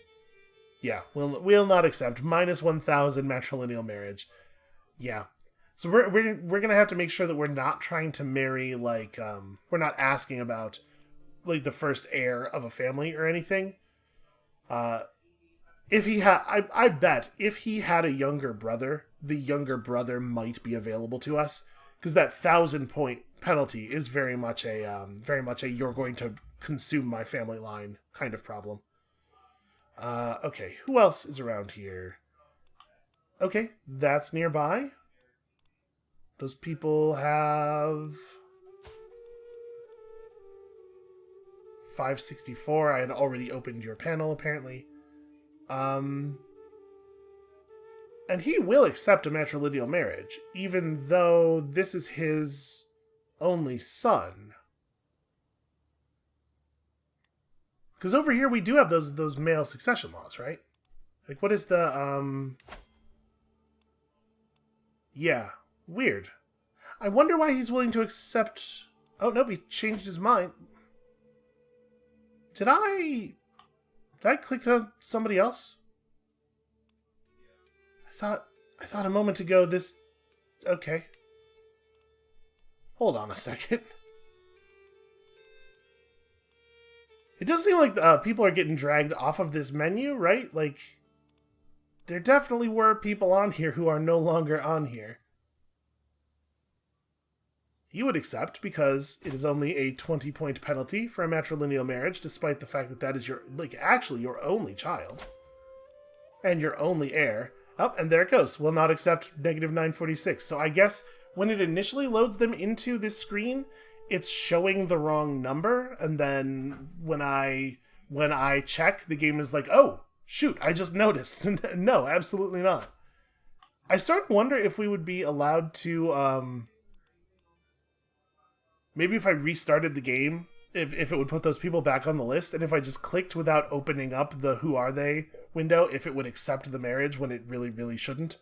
Yeah, we'll not accept minus 1,000 matrilineal marriage. Yeah. So we're gonna have to make sure that we're not trying to marry, like, we're not asking about, like, the first heir of a family or anything. If he had, I bet if he had a younger brother, the younger brother might be available to us, because that 1,000-point penalty is very much a you're going to consume my family line kind of problem. Okay, who else is around here? Okay, that's nearby. Those people have 564. I had already opened your panel, apparently. And he will accept a matrilineal marriage, even though this is his only son. Because over here we do have those male succession laws, right? Like, what is the, Yeah, weird. I wonder why he's willing to accept... Oh, no, he changed his mind. Did I click on somebody else? I thought a moment ago this... Okay. Hold on a second. It does seem like people are getting dragged off of this menu, right? Like, there definitely were people on here who are no longer on here. he would accept because it is only a 20-point penalty for a matrilineal marriage, despite the fact that that is actually your only child. And your only heir. Oh, and there it goes. Will not accept negative 946. So I guess when it initially loads them into this screen, it's showing the wrong number, and then when I check, the game is like, oh, shoot, I just noticed. No, absolutely not. I sort of wonder if we would be allowed to, maybe if I restarted the game, if it would put those people back on the list, and if I just clicked without opening up the who are they window, if it would accept the marriage when it really, really shouldn't.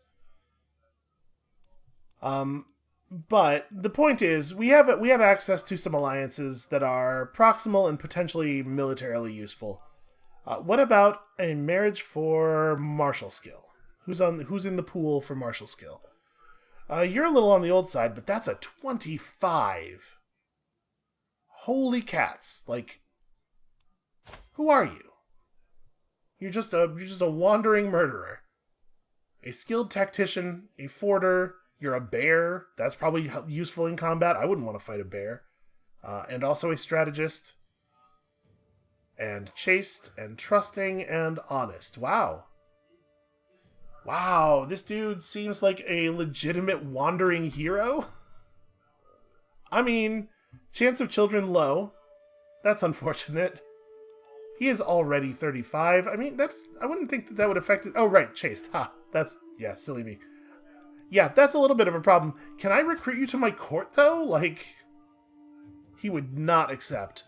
But the point is, we have access to some alliances that are proximal and potentially militarily useful. What about a marriage for martial skill? Who's in the pool for martial skill? You're a little on the old side, but that's a 25. Holy cats! Like, who are you? You're just a wandering murderer, a skilled tactician, a forder. You're a bear. That's probably useful in combat. I wouldn't want to fight a bear. And also a strategist. And chaste, and trusting, and honest. Wow. Wow, this dude seems like a legitimate wandering hero. I mean, chance of children low. That's unfortunate. He is already 35. I mean, I wouldn't think that would affect it. Oh, right, chaste. Ha, yeah, silly me. Yeah, that's a little bit of a problem. Can I recruit you to my court, though? Like, he would not accept.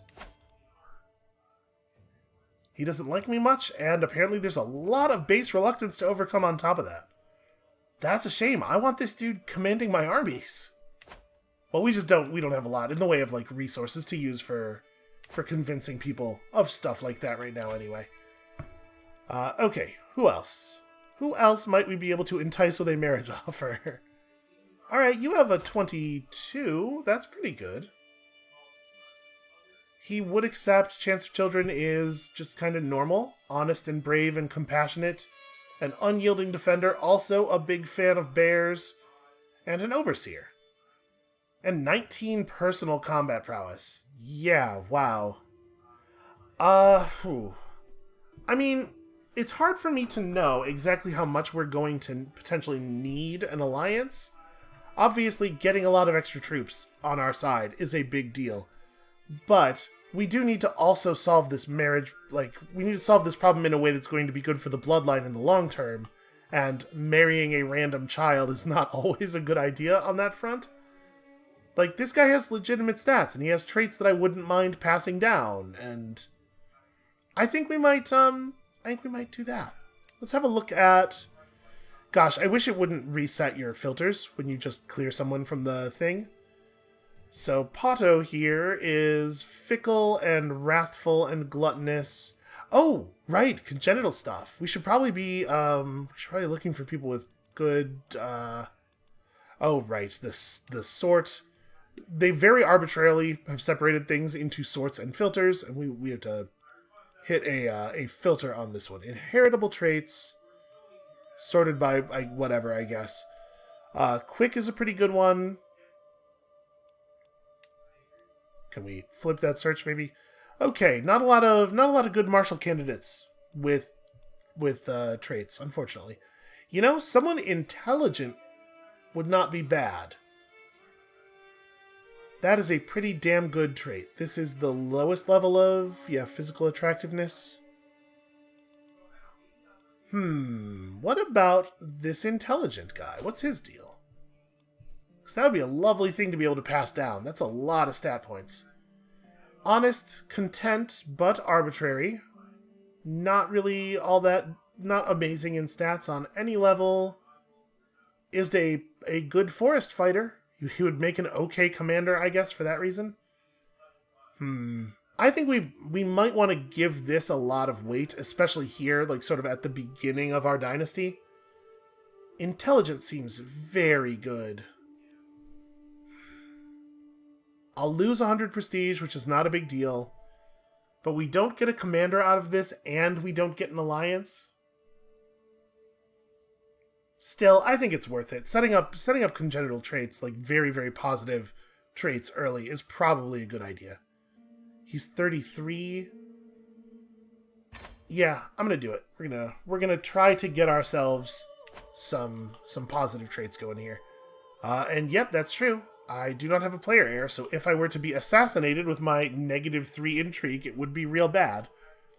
He doesn't like me much, and apparently there's a lot of base reluctance to overcome on top of that. That's a shame. I want this dude commanding my armies. Well, we don't have a lot in the way of, like, resources to use for convincing people of stuff like that right now, anyway. Okay, who else? Who else might we be able to entice with a marriage offer? Alright, you have a 22. That's pretty good. He would accept. Chance of children is just kind of normal. Honest and brave and compassionate. An unyielding defender. Also a big fan of bears. And an overseer. And 19 personal combat prowess. Yeah, wow. I mean, it's hard for me to know exactly how much we're going to potentially need an alliance. Obviously, getting a lot of extra troops on our side is a big deal. But we do need to also solve this marriage, we need to solve this problem in a way that's going to be good for the bloodline in the long term. And marrying a random child is not always a good idea on that front. Like, this guy has legitimate stats, and he has traits that I wouldn't mind passing down, and I think we might do that. Let's have a look at... Gosh, I wish it wouldn't reset your filters when you just clear someone from the thing. So, Pato here is fickle and wrathful and gluttonous. Oh, right, congenital stuff. We should probably be, looking for people with good, Oh, right, the sort... They very arbitrarily have separated things into sorts and filters, and we have to hit a filter on this one. Inheritable traits, sorted by whatever, I guess. Quick is a pretty good one. Can we flip that search, maybe? Okay, not a lot of good martial candidates with traits, unfortunately. You know, someone intelligent would not be bad. That is a pretty damn good trait. This is the lowest level of, physical attractiveness. What about this intelligent guy? What's his deal? Because that would be a lovely thing to be able to pass down. That's a lot of stat points. Honest, content, but arbitrary. Not really all that, not amazing in stats on any level. Is a good forest fighter. He would make an okay commander, I guess, for that reason. I think we might want to give this a lot of weight, especially here, like sort of at the beginning of our dynasty. Intelligence seems very good. I'll lose 100 prestige, which is not a big deal. But we don't get a commander out of this, and we don't get an alliance. Still, I think it's worth it. Setting up congenital traits, like very, very positive traits early is probably a good idea. He's 33. Yeah, I'm gonna do it. We're gonna try to get ourselves some positive traits going here. And yep, that's true. I do not have a player heir, so if I were to be assassinated with my -3 intrigue, it would be real bad.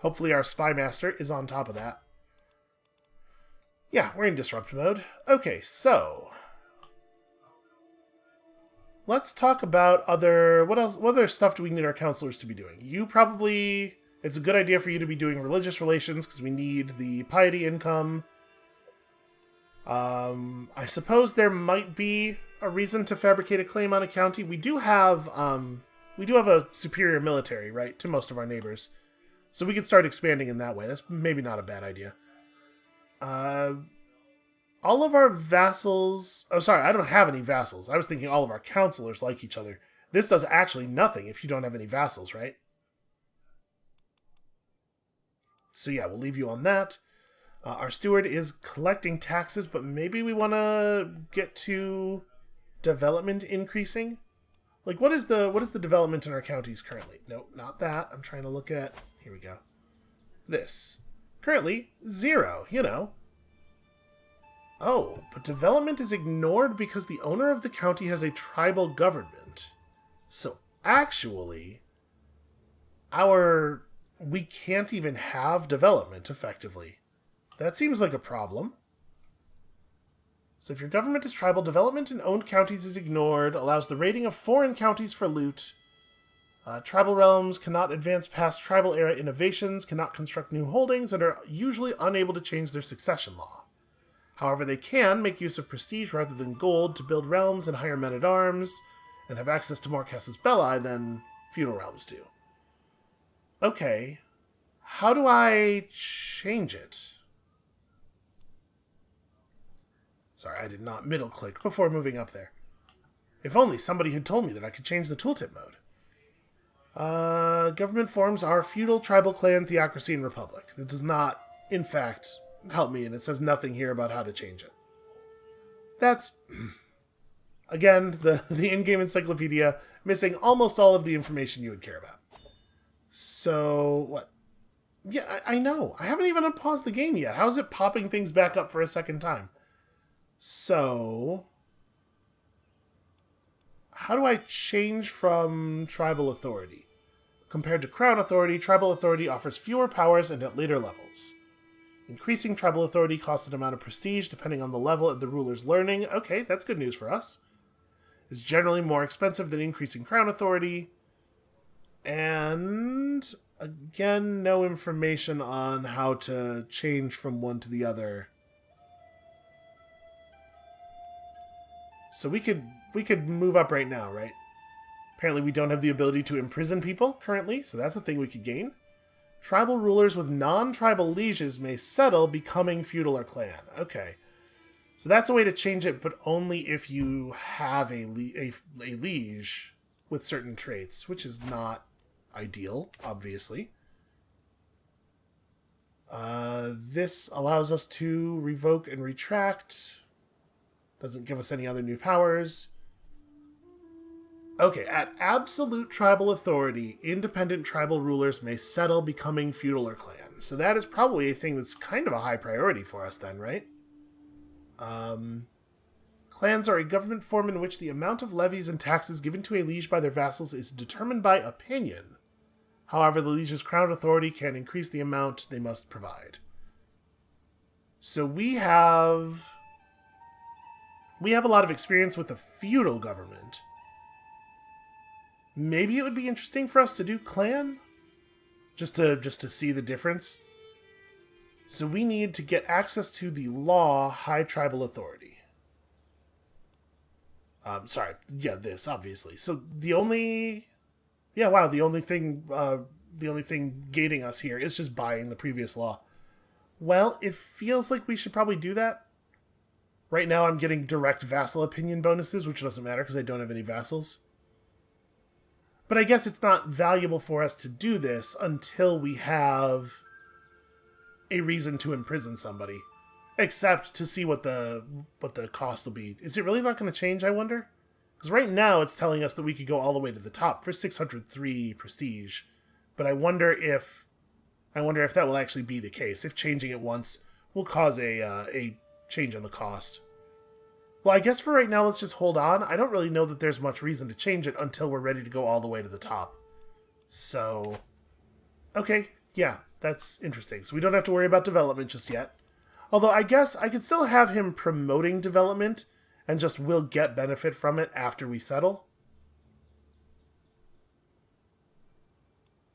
Hopefully our spy master is on top of that. Yeah, we're in disrupt mode. Okay, so let's talk about what other stuff do we need our counselors to be doing? It's a good idea for you to be doing religious relations because we need the piety income. I suppose there might be a reason to fabricate a claim on a county. We do have a superior military, right, to most of our neighbors. So we could start expanding in that way. That's maybe not a bad idea. All of our vassals... Oh, sorry, I don't have any vassals. I was thinking all of our counselors like each other. This does actually nothing if you don't have any vassals, right? So yeah, we'll leave you on that. Our steward is collecting taxes, but maybe we want to get to development increasing. Like, what is the development in our counties currently? Nope, not that. I'm trying to look at... Here we go. This. Currently, 0, you know. Oh, but development is ignored because the owner of the county has a tribal government. So, actually, we can't even have development, effectively. That seems like a problem. So if your government is tribal, development in owned counties is ignored, allows the raiding of foreign counties for loot. Tribal realms cannot advance past tribal era innovations, cannot construct new holdings, and are usually unable to change their succession law. However, they can make use of prestige rather than gold to build realms and hire men-at-arms, and have access to more casus belli than feudal realms do. Okay, how do I change it? Sorry, I did not middle-click before moving up there. If only somebody had told me that I could change the tooltip mode. Government forms are feudal, tribal, clan, theocracy, and republic. It does not, in fact, help me, and it says nothing here about how to change it. That's, again, the in-game encyclopedia missing almost all of the information you would care about. So, what? Yeah, I know. I haven't even unpaused the game yet. How is it popping things back up for a second time? So, how do I change from tribal authority? Compared to crown authority, tribal authority offers fewer powers and at later levels. Increasing tribal authority costs an amount of prestige depending on the level of the ruler's learning. Okay, that's good news for us. It's generally more expensive than increasing crown authority. And, again, no information on how to change from one to the other. So we could move up right now, right? Apparently we don't have the ability to imprison people currently, so that's a thing we could gain. Tribal rulers with non-tribal lieges may settle, becoming feudal or clan. Okay. So that's a way to change it, but only if you have a liege with certain traits, which is not ideal, obviously. This allows us to revoke and retract. Doesn't give us any other new powers. Okay, at absolute tribal authority, independent tribal rulers may settle, becoming feudal or clan. So that is probably a thing that's kind of a high priority for us then, right? Clans are a government form in which the amount of levies and taxes given to a liege by their vassals is determined by opinion. However, the liege's crown authority can increase the amount they must provide. So we have a lot of experience with the feudal government. Maybe it would be interesting for us to do clan? Just to see the difference. So we need to get access to the law high tribal authority. This, obviously. So the only thing gating us here is just buying the previous law. Well, it feels like we should probably do that. Right now I'm getting direct vassal opinion bonuses, which doesn't matter because I don't have any vassals. But I guess it's not valuable for us to do this until we have a reason to imprison somebody. Except to see what the cost will be. Is it really not going to change, I wonder? Because right now it's telling us that we could go all the way to the top for 603 prestige. But I wonder if that will actually be the case. If changing it once will cause a change in the cost. Well, I guess for right now, let's just hold on. I don't really know that there's much reason to change it until we're ready to go all the way to the top. So, okay, yeah, that's interesting. So we don't have to worry about development just yet. Although I guess I could still have him promoting development and just will get benefit from it after we settle.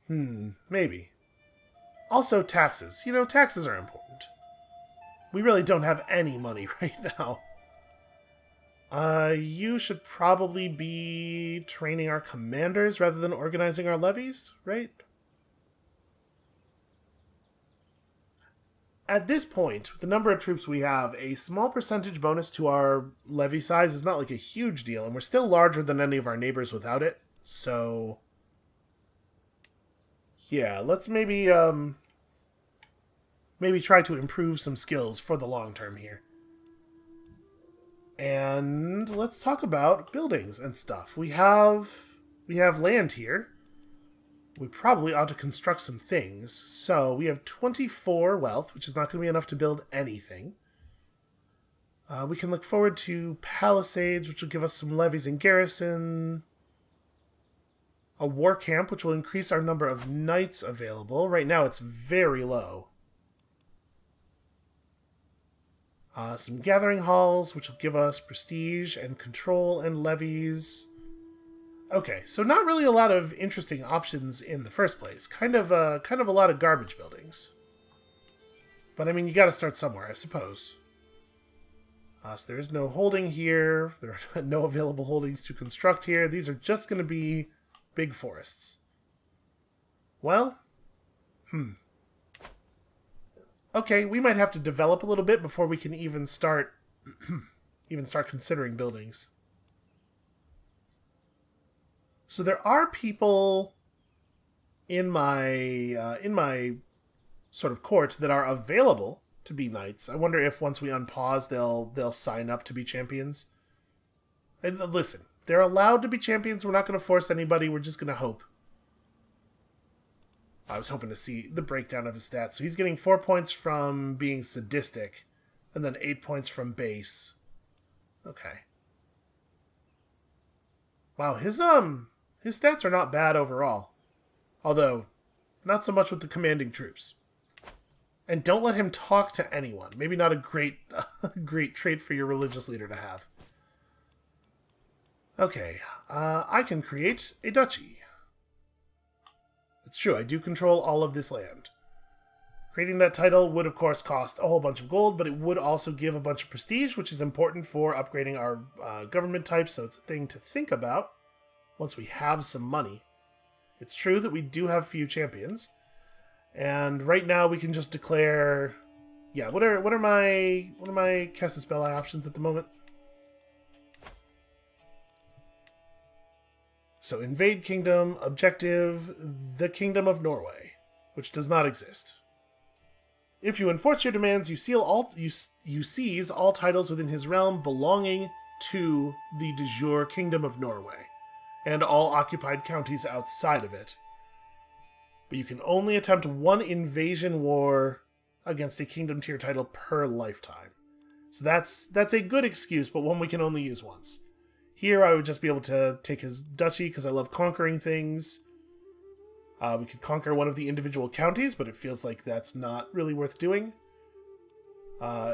Maybe. Also, taxes. Taxes are important. We really don't have any money right now. You should probably be training our commanders rather than organizing our levies, right? At this point, with the number of troops we have, a small percentage bonus to our levy size is not like a huge deal, and we're still larger than any of our neighbors without it, so... yeah, let's maybe try to improve some skills for the long term here. And let's talk about buildings and stuff. We have land here. We probably ought to construct some things. So we have 24 wealth, which is not going to be enough to build anything. We can look forward to palisades, which will give us some levies and garrison. A war camp, which will increase our number of knights available. Right now it's very low. Some gathering halls, which will give us prestige and control and levies. Okay, so not really a lot of interesting options in the first place. Kind of a lot of garbage buildings. But I mean, you got to start somewhere, I suppose. So there is no holding here. There are no available holdings to construct here. These are just going to be big forests. Well, okay, we might have to develop a little bit before we can even start considering buildings. So there are people in my sort of court that are available to be knights. I wonder if once we unpause, they'll sign up to be champions. And listen, they're allowed to be champions. We're not going to force anybody. We're just going to hope. I was hoping to see the breakdown of his stats. So he's getting 4 points from being sadistic, and then 8 points from base. Okay. Wow, his stats are not bad overall. Although, not so much with the commanding troops. And don't let him talk to anyone. Maybe not a great trait for your religious leader to have. Okay, I can create a duchy. It's true, I do control all of this land. Creating that title would, of course, cost a whole bunch of gold, but it would also give a bunch of prestige, which is important for upgrading our government type, so it's a thing to think about once we have some money. It's true that we do have few champions, and right now we can just declare... yeah, what are my Casus Belli options at the moment? So, invade kingdom, objective, the Kingdom of Norway, which does not exist. If you enforce your demands, you seize all titles within his realm belonging to the de jure Kingdom of Norway, and all occupied counties outside of it. But you can only attempt one invasion war against a kingdom tier title per lifetime. So that's a good excuse, but one we can only use once. Here, I would just be able to take his duchy because I love conquering things. We could conquer one of the individual counties, but it feels like that's not really worth doing.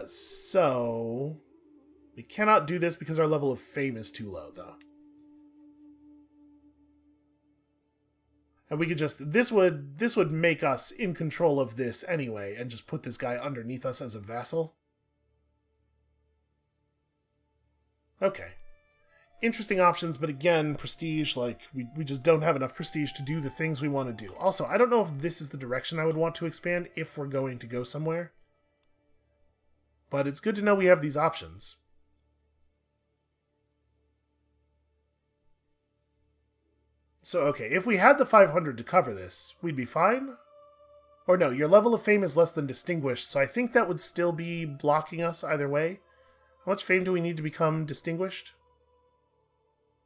So we cannot do this because our level of fame is too low, though. And we could just... this would make us in control of this anyway, and just put this guy underneath us as a vassal. Okay. Interesting options, but again, prestige, like, we just don't have enough prestige to do the things we want to do. Also, I don't know if this is the direction I would want to expand if we're going to go somewhere. But it's good to know we have these options. So, okay, if we had the 500 to cover this, we'd be fine? Or no, your level of fame is less than distinguished, so I think that would still be blocking us either way. How much fame do we need to become distinguished?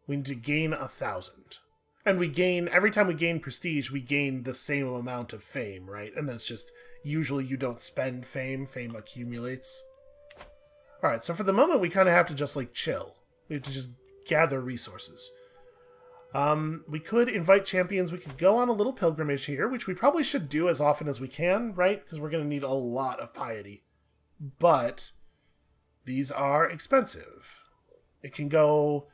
We need to gain 1,000. And we gain, every time we gain prestige, we gain the same amount of fame, right? And that's just, usually you don't spend fame, fame accumulates. Alright, so for the moment we kind of have to just, like, chill. We have to just gather resources. We could invite champions. We could go on a little pilgrimage here, which we probably should do as often as we can, right? Because we're going to need a lot of piety. But these are expensive. It can go...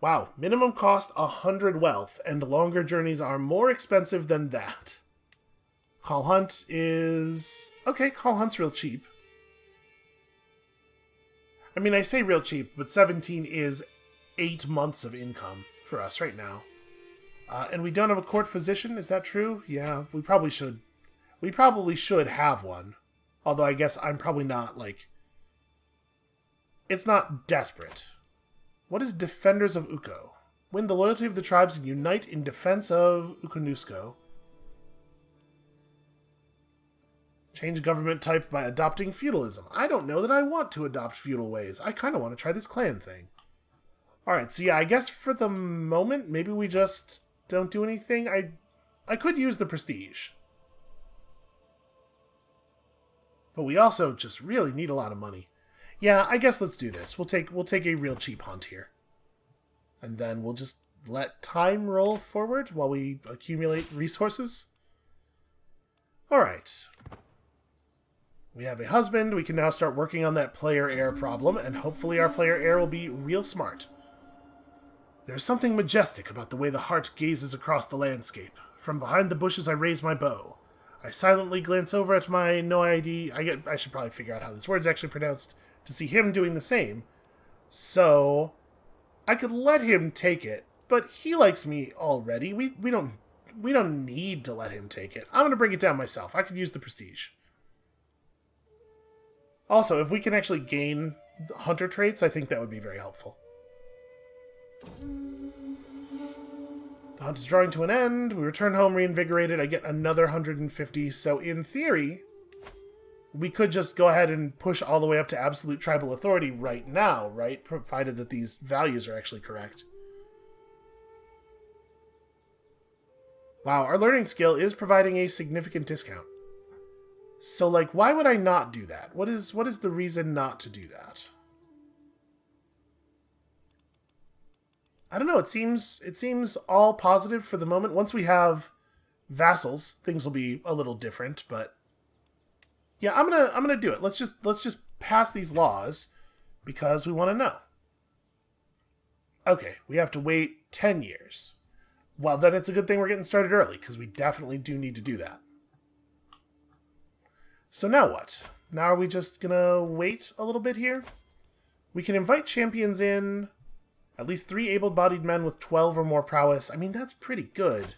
Wow, minimum cost 100 wealth, and longer journeys are more expensive than that. Call Hunt is... Okay, Call Hunt's real cheap. I mean, I say real cheap, but 17 is 8 months of income for us right now. And we don't have a court physician, is that true? Yeah, we probably should. We probably should have one. Although I guess I'm probably not, like... It's not desperate. What is Defenders of Uko? Win the loyalty of the tribes and unite in defense of Ukonusko. Change government type by adopting feudalism. I don't know that I want to adopt feudal ways. I kind of want to try this clan thing. Alright, so yeah, I guess for the moment, maybe we just don't do anything. I could use the prestige. But we also just really need a lot of money. Yeah, I guess let's do this. We'll take a real cheap hunt here. And then we'll just let time roll forward while we accumulate resources. Alright. We have a husband. We can now start working on that player heir problem, and hopefully our player heir will be real smart. There's something majestic about the way the heart gazes across the landscape. From behind the bushes I raise my bow. I silently glance over at my no ID. I should probably figure out how this word's actually pronounced to see him doing the same. So I could let him take it, but he likes me already. We don't need to let him take it. I'm going to bring it down myself. I could use the prestige. Also, if we can actually gain hunter traits, I think that would be very helpful. The hunt is drawing to an end. We return home reinvigorated. I get another 150. So in theory, we could just go ahead and push all the way up to absolute tribal authority right now, right? Provided that these values are actually correct. Wow, our learning skill is providing a significant discount. So, like, why would I not do that? What is the reason not to do that? I don't know. It seems all positive for the moment. Once we have vassals, things will be a little different. But yeah, I'm gonna do it. Let's just pass these laws because we want to know. Okay, we have to wait 10 years. Well, then it's a good thing we're getting started early because we definitely do need to do that. So now what? Now are we just gonna wait a little bit here? We can invite champions in. At least 3 able-bodied men with 12 or more prowess. I mean, that's pretty good.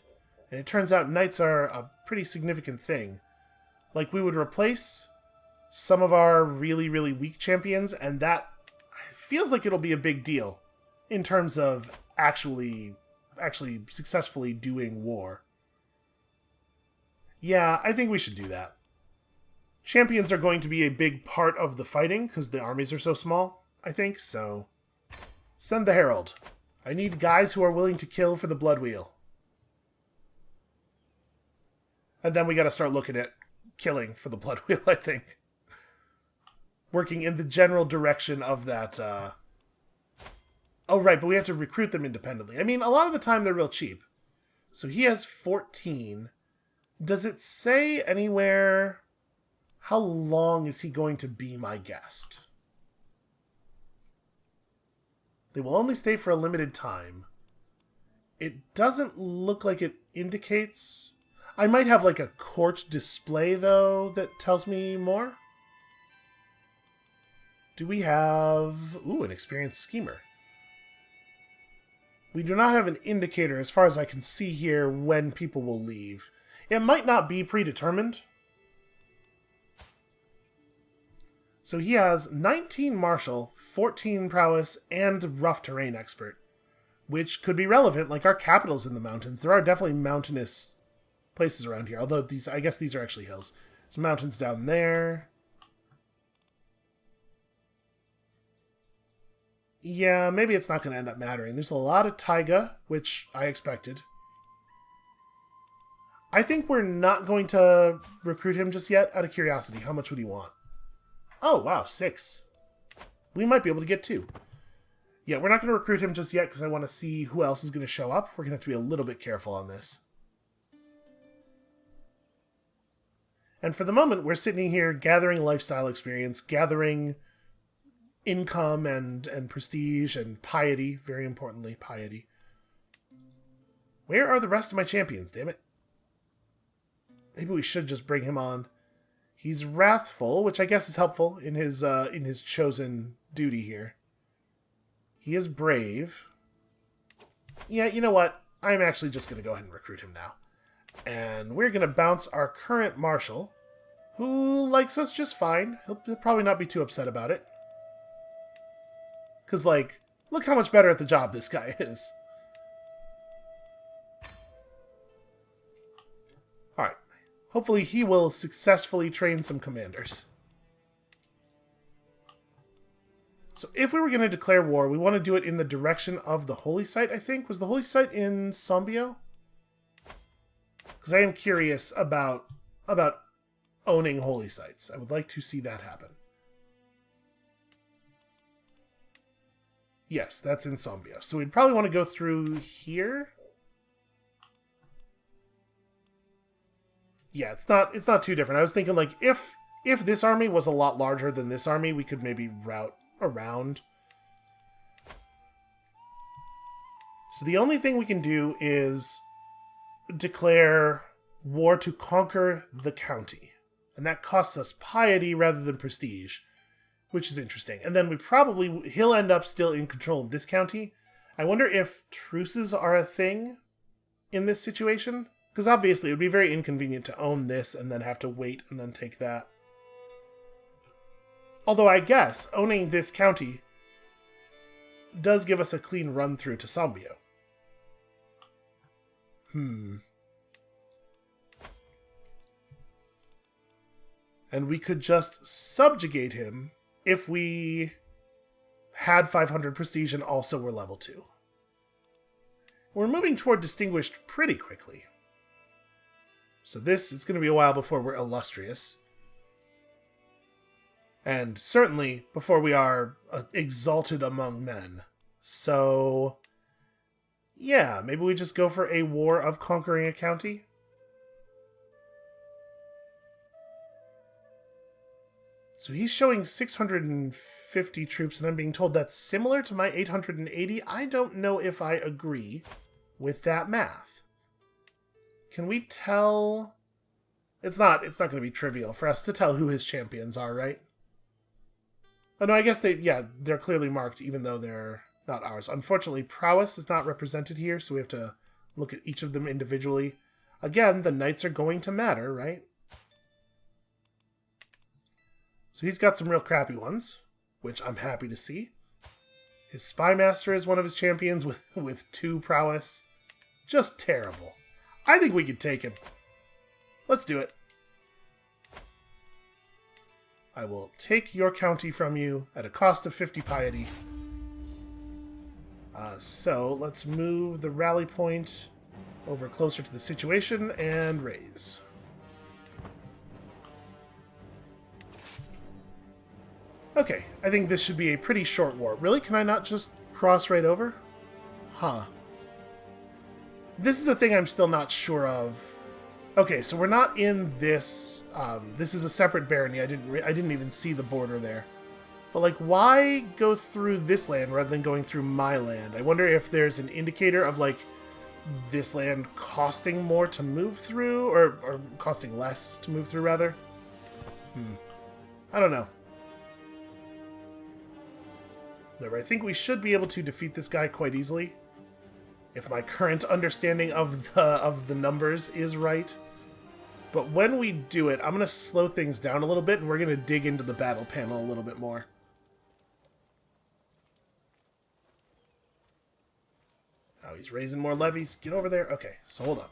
And it turns out knights are a pretty significant thing. Like, we would replace some of our really, really weak champions, and that feels like it'll be a big deal in terms of actually successfully doing war. Yeah, I think we should do that. Champions are going to be a big part of the fighting, because the armies are so small, I think, so... Send the herald. I need guys who are willing to kill for the blood wheel. And then we gotta start looking at killing for the blood wheel, I think. Working in the general direction of that, Oh, right, but we have to recruit them independently. I mean, a lot of the time they're real cheap. So he has 14. Does it say anywhere... How long is he going to be my guest? They will only stay for a limited time. It doesn't look like it indicates... I might have like a court display, though, that tells me more. Do we have... Ooh, an experienced schemer. We do not have an indicator, as far as I can see here, when people will leave. It might not be predetermined. So he has 19 martial, 14 prowess, and rough terrain expert, which could be relevant, like our capital's in the mountains. There are definitely mountainous places around here, although I guess these are actually hills. There's mountains down there. Yeah, maybe it's not going to end up mattering. There's a lot of taiga, which I expected. I think we're not going to recruit him just yet, out of curiosity. How much would he want? Oh, wow, 6. We might be able to get 2. Yeah, we're not going to recruit him just yet because I want to see who else is going to show up. We're going to have to be a little bit careful on this. And for the moment, we're sitting here gathering lifestyle experience, gathering income and prestige and piety. Very importantly, piety. Where are the rest of my champions, damn it? Maybe we should just bring him on. He's wrathful, which I guess is helpful in his chosen duty here. He is brave. Yeah, you know what? I'm actually just going to go ahead and recruit him now. And we're going to bounce our current marshal, who likes us just fine. He'll probably not be too upset about it. Because, like, look how much better at the job this guy is. Alright. Hopefully he will successfully train some commanders. So if we were going to declare war, we want to do it in the direction of the holy site, I think. Was the holy site in Sombio? Because I am curious about owning holy sites. I would like to see that happen. Yes, that's in Sombio. So we'd probably want to go through here. Yeah, it's not too different. I was thinking, like, if this army was a lot larger than this army, we could maybe route around. So the only thing we can do is declare war to conquer the county. And that costs us piety rather than prestige, which is interesting. And then he'll end up still in control of this county. I wonder if truces are a thing in this situation. Because obviously it would be very inconvenient to own this and then have to wait and then take that. Although I guess owning this county does give us a clean run through to Sombio. And we could just subjugate him if we had 500 prestige and also were level 2. We're moving toward distinguished pretty quickly. So it's going to be a while before we're illustrious. And certainly before we are exalted among men. So, yeah, maybe we just go for a war of conquering a county? So he's showing 650 troops, and I'm being told that's similar to my 880. I don't know if I agree with that math. Can we tell... It's not going to be trivial for us to tell who his champions are, right? Oh, no, I guess they're clearly marked, even though they're not ours. Unfortunately, prowess is not represented here, so we have to look at each of them individually. Again, the knights are going to matter, right? So he's got some real crappy ones, which I'm happy to see. His spymaster is one of his champions with 2 prowess. Just terrible. I think we could take him. Let's do it. I will take your county from you at a cost of 50 piety. So let's move the rally point over closer to the situation and raise. Okay, I think this should be a pretty short war. Really? Can I not just cross right over? Huh. This is a thing I'm still not sure of. Okay, so we're not in this. This is a separate barony. I didn't even see the border there. But, like, why go through this land rather than going through my land? I wonder if there's an indicator of, like, this land costing more to move through, or costing less to move through, rather. I don't know. Whatever, I think we should be able to defeat this guy quite easily, if my current understanding of the numbers is right. But when we do it, I'm going to slow things down a little bit, and we're going to dig into the battle panel a little bit more. Oh, he's raising more levies. Get over there. Okay, so hold on.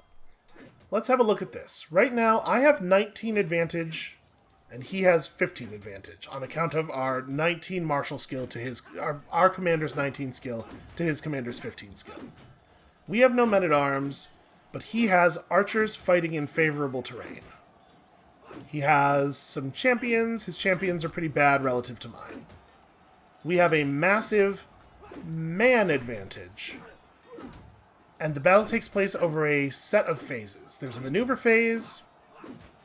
Let's have a look at this. Right now, I have 19 advantage And he has 15 advantage on account of our 19 martial skill to his... Our commander's 19 skill to his commander's 15 skill. We have no men-at-arms, but he has archers fighting in favorable terrain. He has some champions. His champions are pretty bad relative to mine. We have a massive man advantage. And the battle takes place over a set of phases. There's a maneuver phase,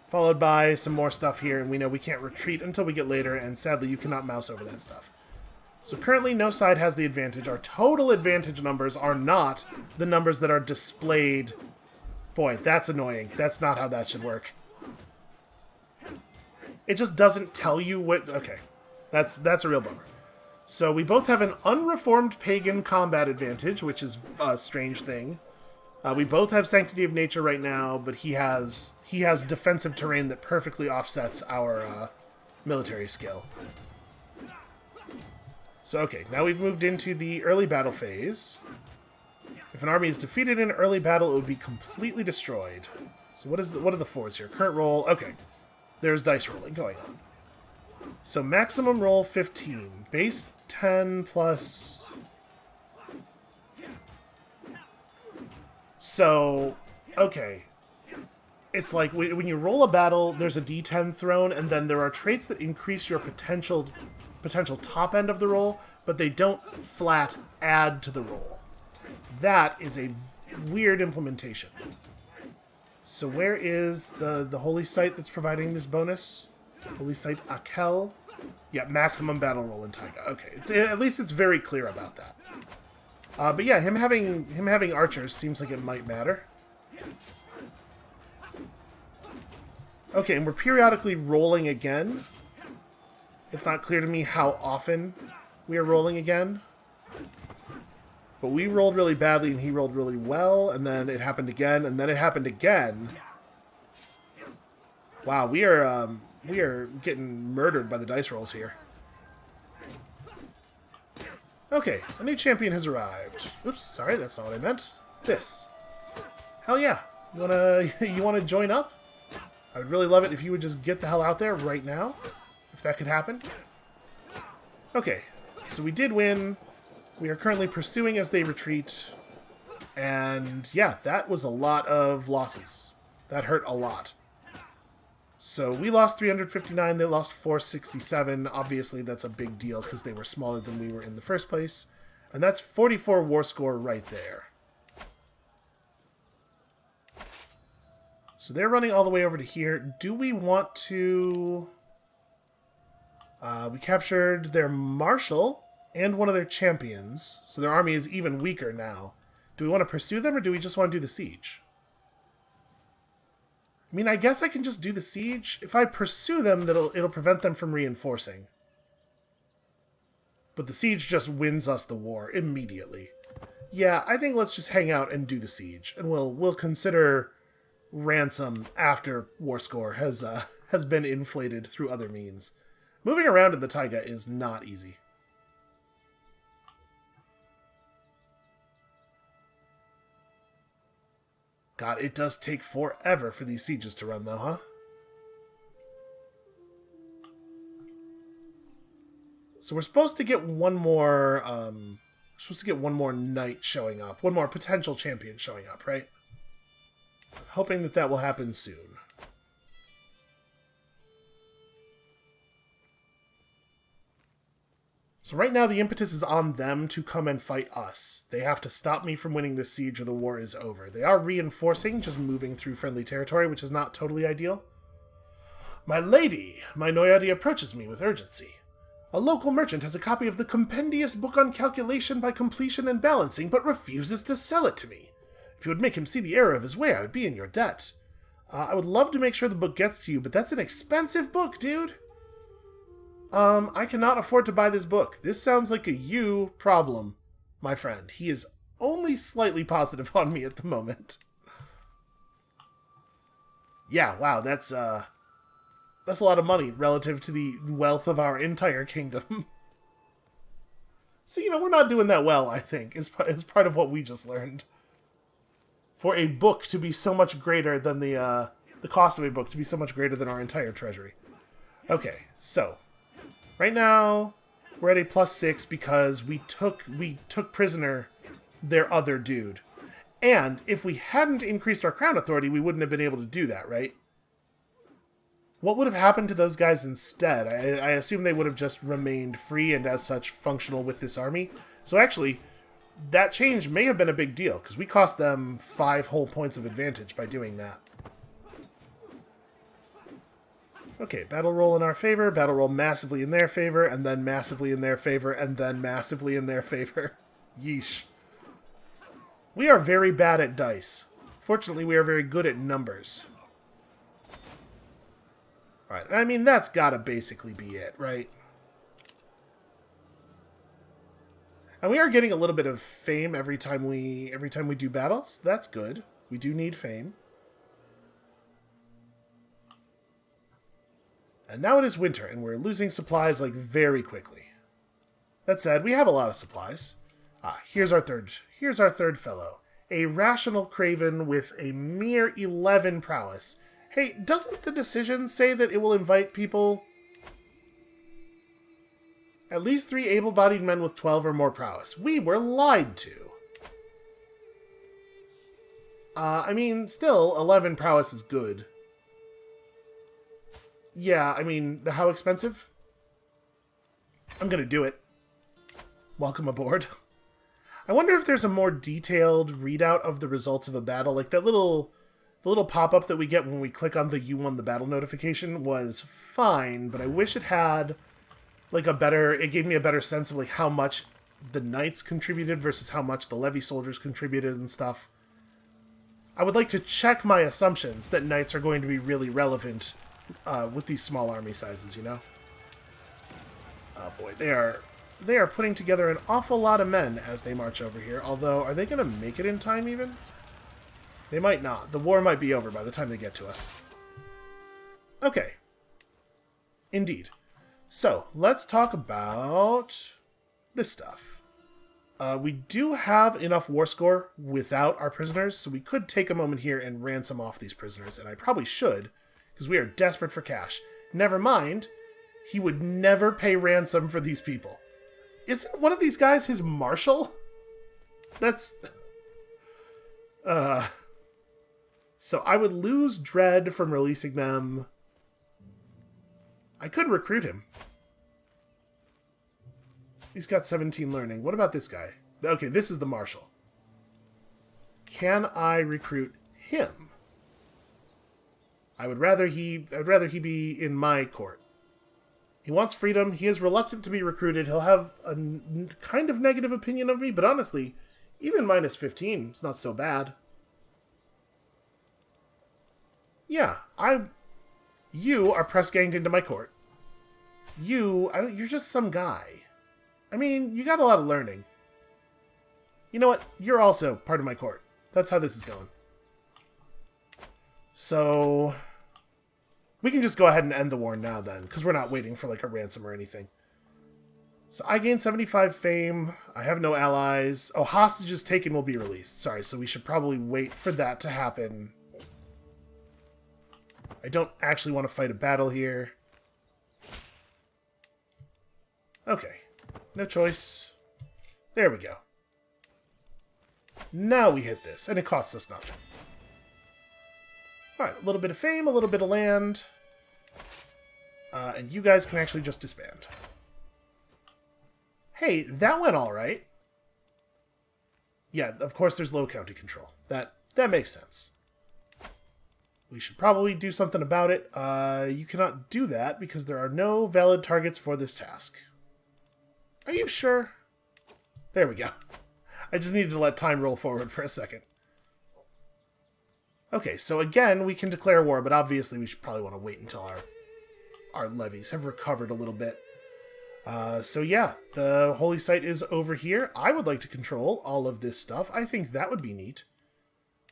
followed by some more stuff here, and we know we can't retreat until we get later, and sadly you cannot mouse over that stuff. So currently no side has the advantage. Our total advantage numbers are not the numbers that are displayed. Boy, that's annoying. That's not how that should work. It just doesn't tell you what... Okay, that's a real bummer. So we both have an unreformed pagan combat advantage, which is a strange thing. We both have Sanctity of Nature right now, but he has defensive terrain that perfectly offsets our military skill. So okay, now we've moved into the early battle phase. If an army is defeated in early battle, it would be completely destroyed. So what are the fours here? Current roll, okay. There's dice rolling going on. So maximum roll 15. Base 10 plus... So, okay. It's like when you roll a battle, there's a d10 thrown, and then there are traits that increase your potential top end of the roll, but they don't flat add to the roll. That is a weird implementation. So where is the holy site that's providing this bonus? Holy site Akel? Yeah, maximum battle roll in Taiga. Okay, at least it's very clear about that. But yeah, him having archers seems like it might matter. Okay, and we're periodically rolling again. It's not clear to me how often we are rolling again. But we rolled really badly and he rolled really well, and then it happened again, and then it happened again. Wow, we are getting murdered by the dice rolls here. Okay, a new champion has arrived. Oops, sorry, that's not what I meant. This. Hell yeah. You wanna join up? I would really love it if you would just get the hell out there right now. If that could happen. Okay, so we did win. We are currently pursuing as they retreat. And yeah, that was a lot of losses. That hurt a lot. So we lost 359, they lost 467. Obviously, that's a big deal because they were smaller than we were in the first place. And that's 44 war score right there. So they're running all the way over to here. Do we want to... we captured their marshal and one of their champions. So their army is even weaker now. Do we want to pursue them or do we just want to do the siege? I mean, I guess I can just do the siege. If I pursue them, it'll prevent them from reinforcing. But the siege just wins us the war immediately. Yeah, I think let's just hang out and do the siege, and we'll consider ransom after war score has been inflated through other means. Moving around in the taiga is not easy. God, it does take forever for these sieges to run, though, huh? So we're supposed to get one more, knight showing up. One more potential champion showing up, right? Hoping that will happen soon. So right now the impetus is on them to come and fight us. They have to stop me from winning this siege or the war is over. They are reinforcing, just moving through friendly territory, which is not totally ideal. My lady, my Noyadi approaches me with urgency. A local merchant has a copy of the compendious book on calculation by completion and balancing, but refuses to sell it to me. If you would make him see the error of his way, I would be in your debt. I would love to make sure the book gets to you, but that's an expensive book, dude. I cannot afford to buy this book. This sounds like a you problem, my friend. He is only slightly positive on me at the moment. Yeah, wow, that's a lot of money relative to the wealth of our entire kingdom. So, we're not doing that well, I think, is part of what we just learned. For a book to be so much greater than the cost of a book to be so much greater than our entire treasury. Okay, so right now we're at a +6 because we took prisoner their other dude. And if we hadn't increased our crown authority, we wouldn't have been able to do that, right? What would have happened to those guys instead? I assume they would have just remained free and as such functional with this army. So actually, that change may have been a big deal, because we cost them 5 whole points of advantage by doing that. Okay, battle roll in our favor, battle roll massively in their favor, and then massively in their favor, and then massively in their favor. Yeesh. We are very bad at dice. Fortunately, we are very good at numbers. Alright, I mean, that's gotta basically be it, right? And we are getting a little bit of fame every time we do battles. That's good. We do need fame. And now it is winter, and we're losing supplies, like, very quickly. That said, we have a lot of supplies. Here's our third fellow. A rational craven with a mere 11 prowess. Hey, doesn't the decision say that it will invite people? At least 3 able-bodied men with 12 or more prowess. We were lied to. I mean, still, 11 prowess is good. Yeah, I mean, how expensive? I'm gonna do it. Welcome aboard. I wonder if there's a more detailed readout of the results of a battle. Like the little pop-up that we get when we click on the "You won the battle" notification was fine, but I wish it had like it gave me a better sense of like how much the knights contributed versus how much the levy soldiers contributed and stuff. I would like to check my assumptions that knights are going to be really relevant with these small army sizes, you know? Oh boy, they are putting together an awful lot of men as they march over here, although are they going to make it in time even? They might not. The war might be over by the time they get to us. Okay. Indeed. So, let's talk about this stuff. We do have enough war score without our prisoners, so we could take a moment here and ransom off these prisoners, and I probably should, because we are desperate for cash. Never mind, he would never pay ransom for these people. Isn't one of these guys his marshal? That's... So I would lose dread from releasing them. I could recruit him. He's got 17 learning. What about this guy? Okay, this is the marshal. Can I recruit him? I would rather he be in my court. He wants freedom. He is reluctant to be recruited. He'll have a kind of negative opinion of me, but honestly, even minus 15 is not so bad. Yeah, you are press ganged into my court. You're just some guy. I mean, you got a lot of learning. You know what? You're also part of my court. That's how this is going. So, we can just go ahead and end the war now then, because we're not waiting for like a ransom or anything. So I gain 75 fame. I have no allies. Oh, hostages taken will be released. Sorry, so we should probably wait for that to happen. I don't actually want to fight a battle here. Okay. No choice. There we go. Now we hit this, and it costs us nothing. Alright, a little bit of fame, a little bit of land. And you guys can actually just disband. Hey, that went alright. Yeah, of course there's low county control. That makes sense. We should probably do something about it. You cannot do that because there are no valid targets for this task. Are you sure? There we go. I just needed to let time roll forward for a second. Okay, so again, we can declare war, but obviously we should probably want to wait until our levies have recovered a little bit. So yeah, the holy site is over here. I would like to control all of this stuff. I think that would be neat.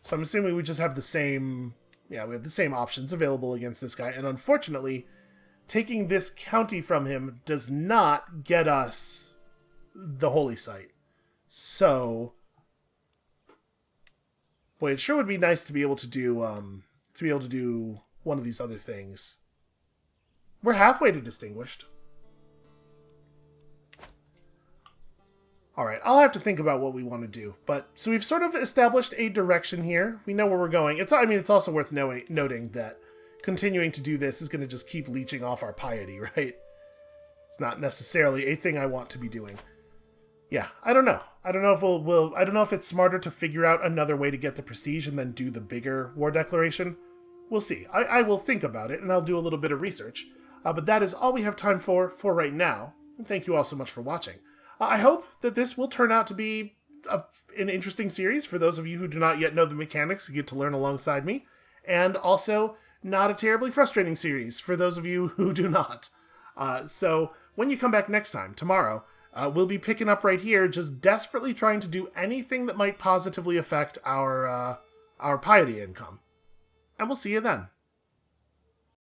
So I'm assuming we just have the same... Yeah, we have the same options available against this guy, and unfortunately, taking this county from him does not get us the holy site. So, boy, it sure would be nice to be able to do one of these other things. we're halfway to distinguished. Alright, I'll have to think about what we want to do. But so we've sort of established a direction here. We know where we're going. It's also worth noting that continuing to do this is going to just keep leeching off our piety, right? It's not necessarily a thing I want to be doing. Yeah, I don't know. I don't know if I don't know if it's smarter to figure out another way to get the prestige and then do the bigger war declaration. We'll see. I will think about it, and I'll do a little bit of research. But that is all we have time for right now. And thank you all so much for watching. I hope that this will turn out to be an interesting series for those of you who do not yet know the mechanics and get to learn alongside me. And also, not a terribly frustrating series for those of you who do not. So, when you come back next time, tomorrow, we'll be picking up right here, just desperately trying to do anything that might positively affect our piety income. And we'll see you then.